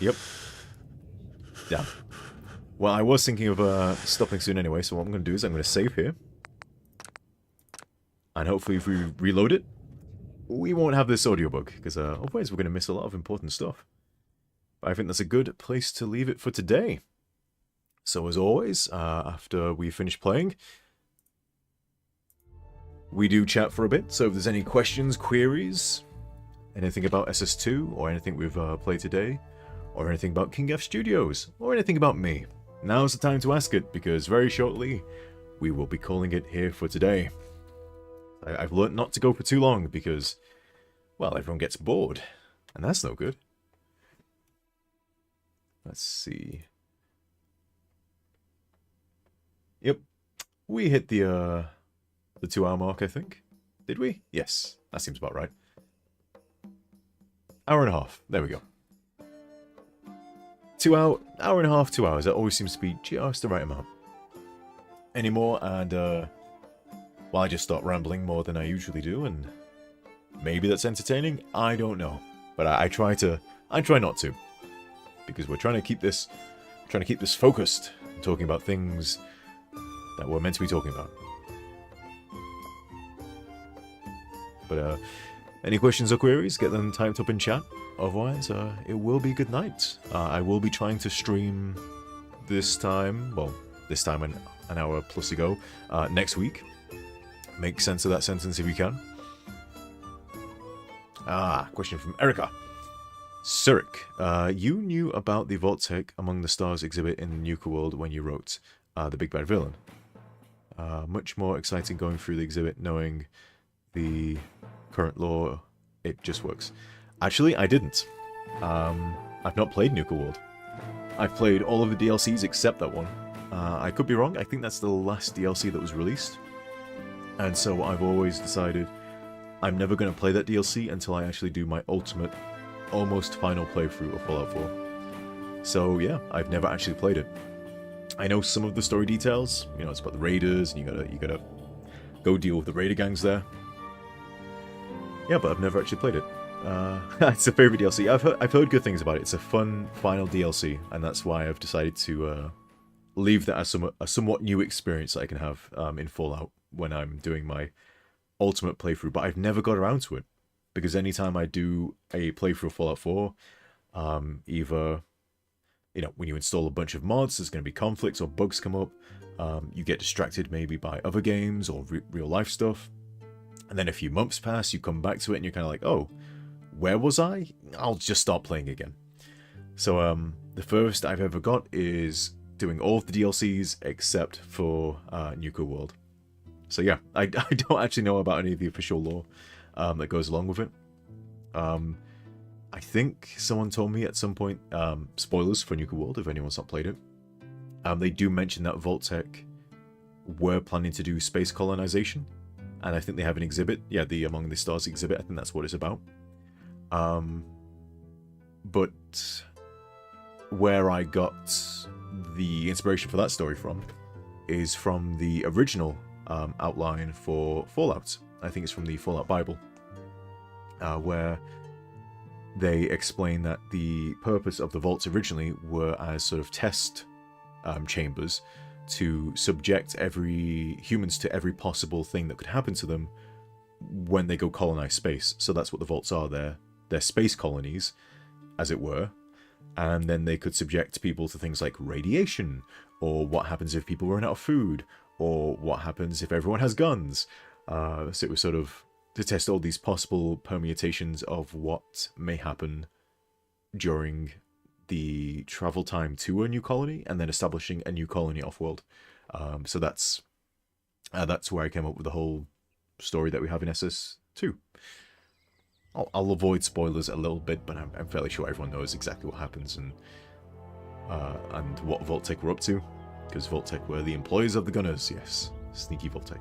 Yep. Damn. Well, I was thinking of stopping soon anyway, so what I'm going to do is I'm going to save here. And hopefully if we reload it, we won't have this audio bug, because otherwise we're going to miss a lot of important stuff. But I think that's a good place to leave it for today. So as always, after we finish playing, we do chat for a bit. So if there's any questions, queries, anything about SS2, or anything we've played today, or anything about King F Studios, or anything about me, now's the time to ask it, because very shortly we will be calling it here for today. I've learnt not to go for too long, because, well, everyone gets bored, and that's no good. Let's see. Yep, we hit the 2-hour mark, I think. Did we? Yes, that seems about right. Hour and a half. There we go. 2 hour and a half, 2 hours. That always seems to be just the right amount. Anymore, and well, I just start rambling more than I usually do, and maybe that's entertaining. I don't know, but I try not to, because we're trying to keep this focused, and talking about things that we're meant to be talking about. But any questions or queries, get them typed up in chat. Otherwise, it will be good night. I will be trying to stream this time an hour plus ago, next week. Make sense of that sentence if you can. Question from Erica. Surik, you knew about the Voltaic Among the Stars exhibit in Nuka World when you wrote The Big Bad Villain. Much more exciting going through the exhibit knowing the current lore, it just works. Actually, I didn't. I've not played Nuka World. I've played all of the DLCs except that one. I could be wrong, I think that's the last DLC that was released. And so I've always decided I'm never going to play that DLC until I actually do my ultimate, almost final playthrough of Fallout 4. So yeah, I've never actually played it. I know some of the story details, you know, it's about the raiders, and you gotta go deal with the raider gangs there. Yeah, but I've never actually played it. It's a favorite DLC. I've heard good things about it. It's a fun final DLC, and that's why I've decided to leave that as a somewhat new experience that I can have in Fallout when I'm doing my ultimate playthrough. But I've never got around to it, because anytime I do a playthrough of Fallout 4, either, you know, when you install a bunch of mods, there's going to be conflicts or bugs come up. You get distracted maybe by other games or real life stuff. And then a few months pass, you come back to it and you're kind of like, oh, where was I? I'll just start playing again. So the first I've ever got is doing all of the DLCs except for Nuka World. So yeah, I don't actually know about any of the official lore that goes along with it. I think someone told me at some point, spoilers for Nuka World if anyone's not played it, they do mention that Vault-Tec were planning to do space colonization, and I think they have an exhibit, yeah, the Among the Stars exhibit, I think that's what it's about. But where I got the inspiration for that story from is from the original outline for Fallout. I think it's from the Fallout Bible, where they explain that the purpose of the vaults originally were as sort of test chambers to subject humans to every possible thing that could happen to them when they go colonize space. So that's what the vaults are. They're space colonies, as it were, and then they could subject people to things like radiation, or what happens if people run out of food, or what happens if everyone has guns. So it was sort of to test all these possible permutations of what may happen during the travel time to a new colony, and then establishing a new colony off-world. So that's where I came up with the whole story that we have in SS2. I'll avoid spoilers a little bit, but I'm fairly sure everyone knows exactly what happens and what Vault-Tec were up to, because Vault-Tec were the employees of the Gunners. Yes, sneaky Vault-Tec.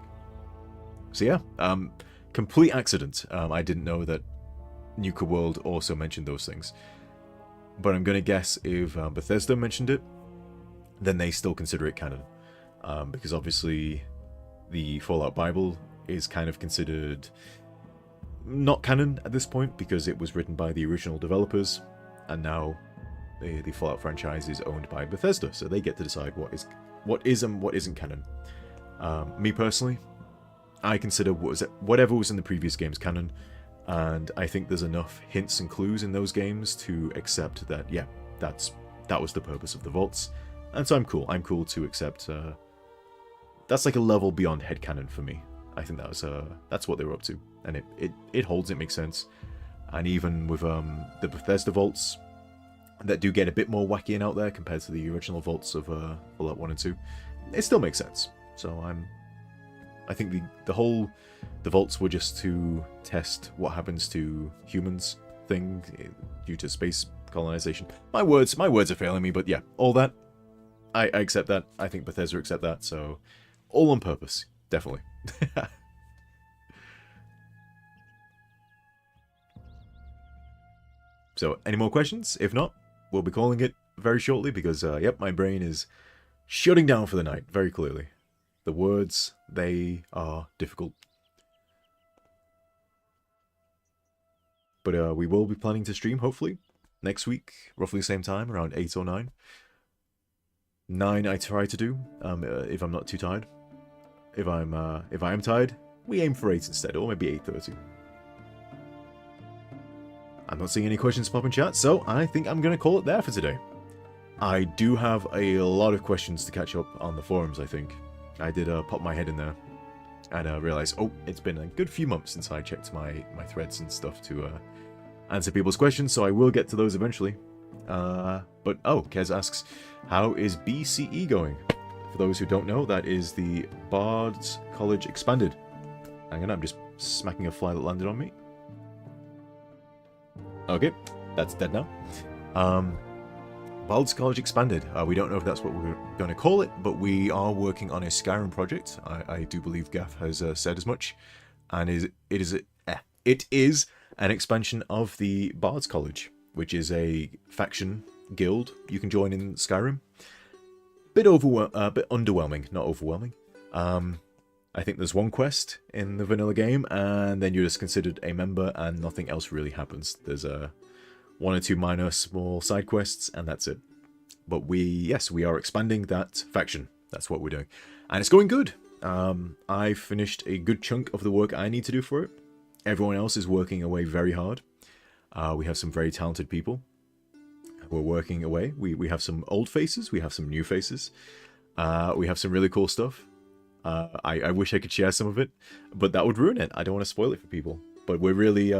So yeah, complete accident. I didn't know that Nuka World also mentioned those things. But I'm going to guess if Bethesda mentioned it, then they still consider it canon. Because obviously the Fallout Bible is kind of considered not canon at this point, because it was written by the original developers, and now the Fallout franchise is owned by Bethesda, so they get to decide what is and what isn't canon. Me personally, I consider whatever was in the previous games canon, and I think there's enough hints and clues in those games to accept that, yeah, that was the purpose of the vaults. And so I'm cool to accept that's like a level beyond headcanon for me. I think that's what they were up to, and it holds, it makes sense. And even with the Bethesda vaults that do get a bit more wacky and out there compared to the original vaults of Fallout 1 and 2, it still makes sense. So I think the vaults were just to test what happens to humans thing due to space colonization. My words are failing me, but yeah, all that, I accept that. I think Bethesda accept that, so all on purpose, definitely. So, any more questions? If not, we'll be calling it very shortly, because, yep, my brain is shutting down for the night, very clearly. The words, they are difficult. But we will be planning to stream, hopefully, next week, roughly the same time, around 8 or 9. 9 I try to do, if I'm not too tired. If I am tired, we aim for 8 instead, or maybe 8:30. I'm not seeing any questions pop in chat, so I think I'm going to call it there for today. I do have a lot of questions to catch up on the forums, I think. I did pop my head in there and realized, oh, it's been a good few months since I checked my threads and stuff to answer people's questions, so I will get to those eventually. But, oh, Kez asks, how is BCE going? For those who don't know, that is the Bard's College Expanded. Hang on, I'm just smacking a fly that landed on me. Okay, that's dead now. Bard's College Expanded. We don't know if that's what we're going to call it, but we are working on a Skyrim project. I do believe Gaff has said as much, and it is an expansion of the Bard's College, which is a faction guild you can join in Skyrim. Bit underwhelming, not overwhelming. I think there's one quest in the vanilla game, and then you're just considered a member, and nothing else really happens. There's one or two minor small side quests, and that's it. But we are expanding that faction. That's what we're doing, and it's going good. I finished a good chunk of the work I need to do for it. Everyone else is working away very hard. We have some very talented people. We're working away. We have some old faces. We have some new faces. We have some really cool stuff. I wish I could share some of it, but that would ruin it. I don't want to spoil it for people. But we're really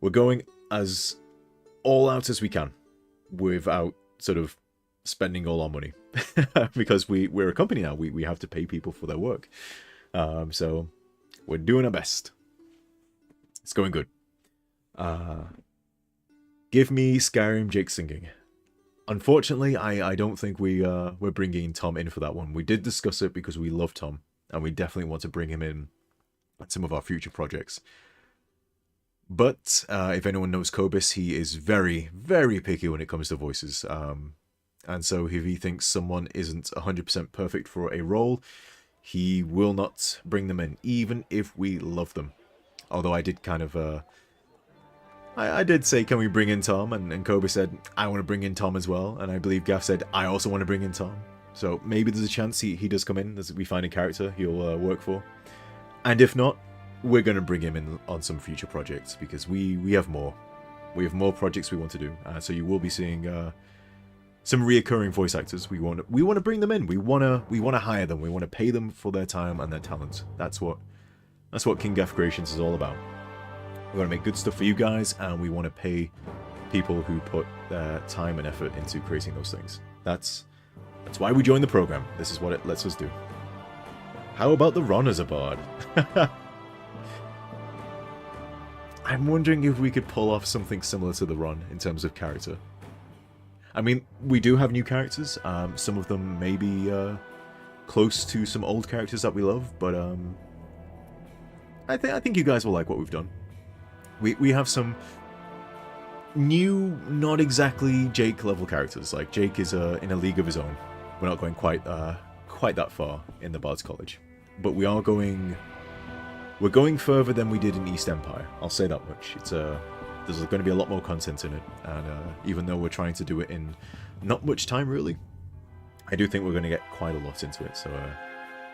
we're going as all out as we can, without sort of spending all our money because we're a company now. We have to pay people for their work. So we're doing our best. It's going good. Give me Skyrim Jake singing. Unfortunately, I don't think we're bringing Tom in for that one. We did discuss it because we love Tom, and we definitely want to bring him in at some of our future projects. But if anyone knows Kobus, he is very, very picky when it comes to voices. And so if he thinks someone isn't 100% perfect for a role, he will not bring them in, even if we love them. Although I did kind of... I did say, can we bring in Tom? And Kobus said, I want to bring in Tom as well. And I believe Gaff said, I also want to bring in Tom. So maybe there's a chance he does come in as we find a character he'll work for. And if not, we're going to bring him in on some future projects because we have more. We have more projects we want to do. So you will be seeing some reoccurring voice actors. We want to bring them in. We want to hire them. We want to pay them for their time and their talent. That's what King Gaff Creations is all about. We want to make good stuff for you guys, and we want to pay people who put their time and effort into creating those things. That's why we joined the program. This is what it lets us do. How about the Ron as a bard? I'm wondering if we could pull off something similar to the Ron in terms of character. I mean, we do have new characters. Some of them may be close to some old characters that we love, but I think you guys will like what we've done. We have some new, not exactly Jake level characters. Like Jake is in a league of his own. We're not going quite that far in the Bard's College, but we're going further than we did in East Empire. I'll say that much. There's going to be a lot more content in it, and even though we're trying to do it in not much time really, I do think we're going to get quite a lot into it. So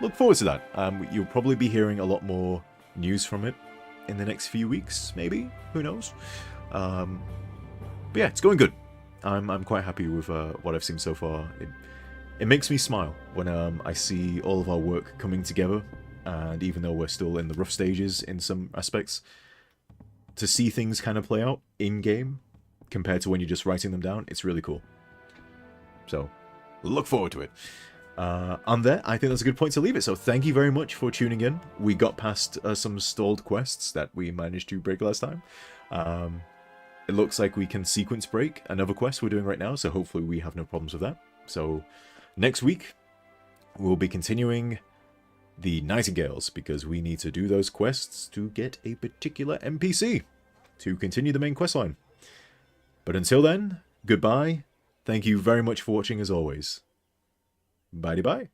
look forward to that. You'll probably be hearing a lot more news from it in the next few weeks, maybe. Who knows? But yeah, it's going good. I'm quite happy with what I've seen so far. It makes me smile when I see all of our work coming together, and even though we're still in the rough stages in some aspects, to see things kind of play out in-game compared to when you're just writing them down, it's really cool. So, look forward to it. On there, I think that's a good point to leave it. So thank you very much for tuning in. We got past some stalled quests that we managed to break last time. It looks like we can sequence break another quest we're doing right now, so hopefully we have no problems with that. So next week, we'll be continuing the Nightingales, because we need to do those quests to get a particular NPC to continue the main quest line. But until then, goodbye. Thank you very much for watching as always. Bye-bye.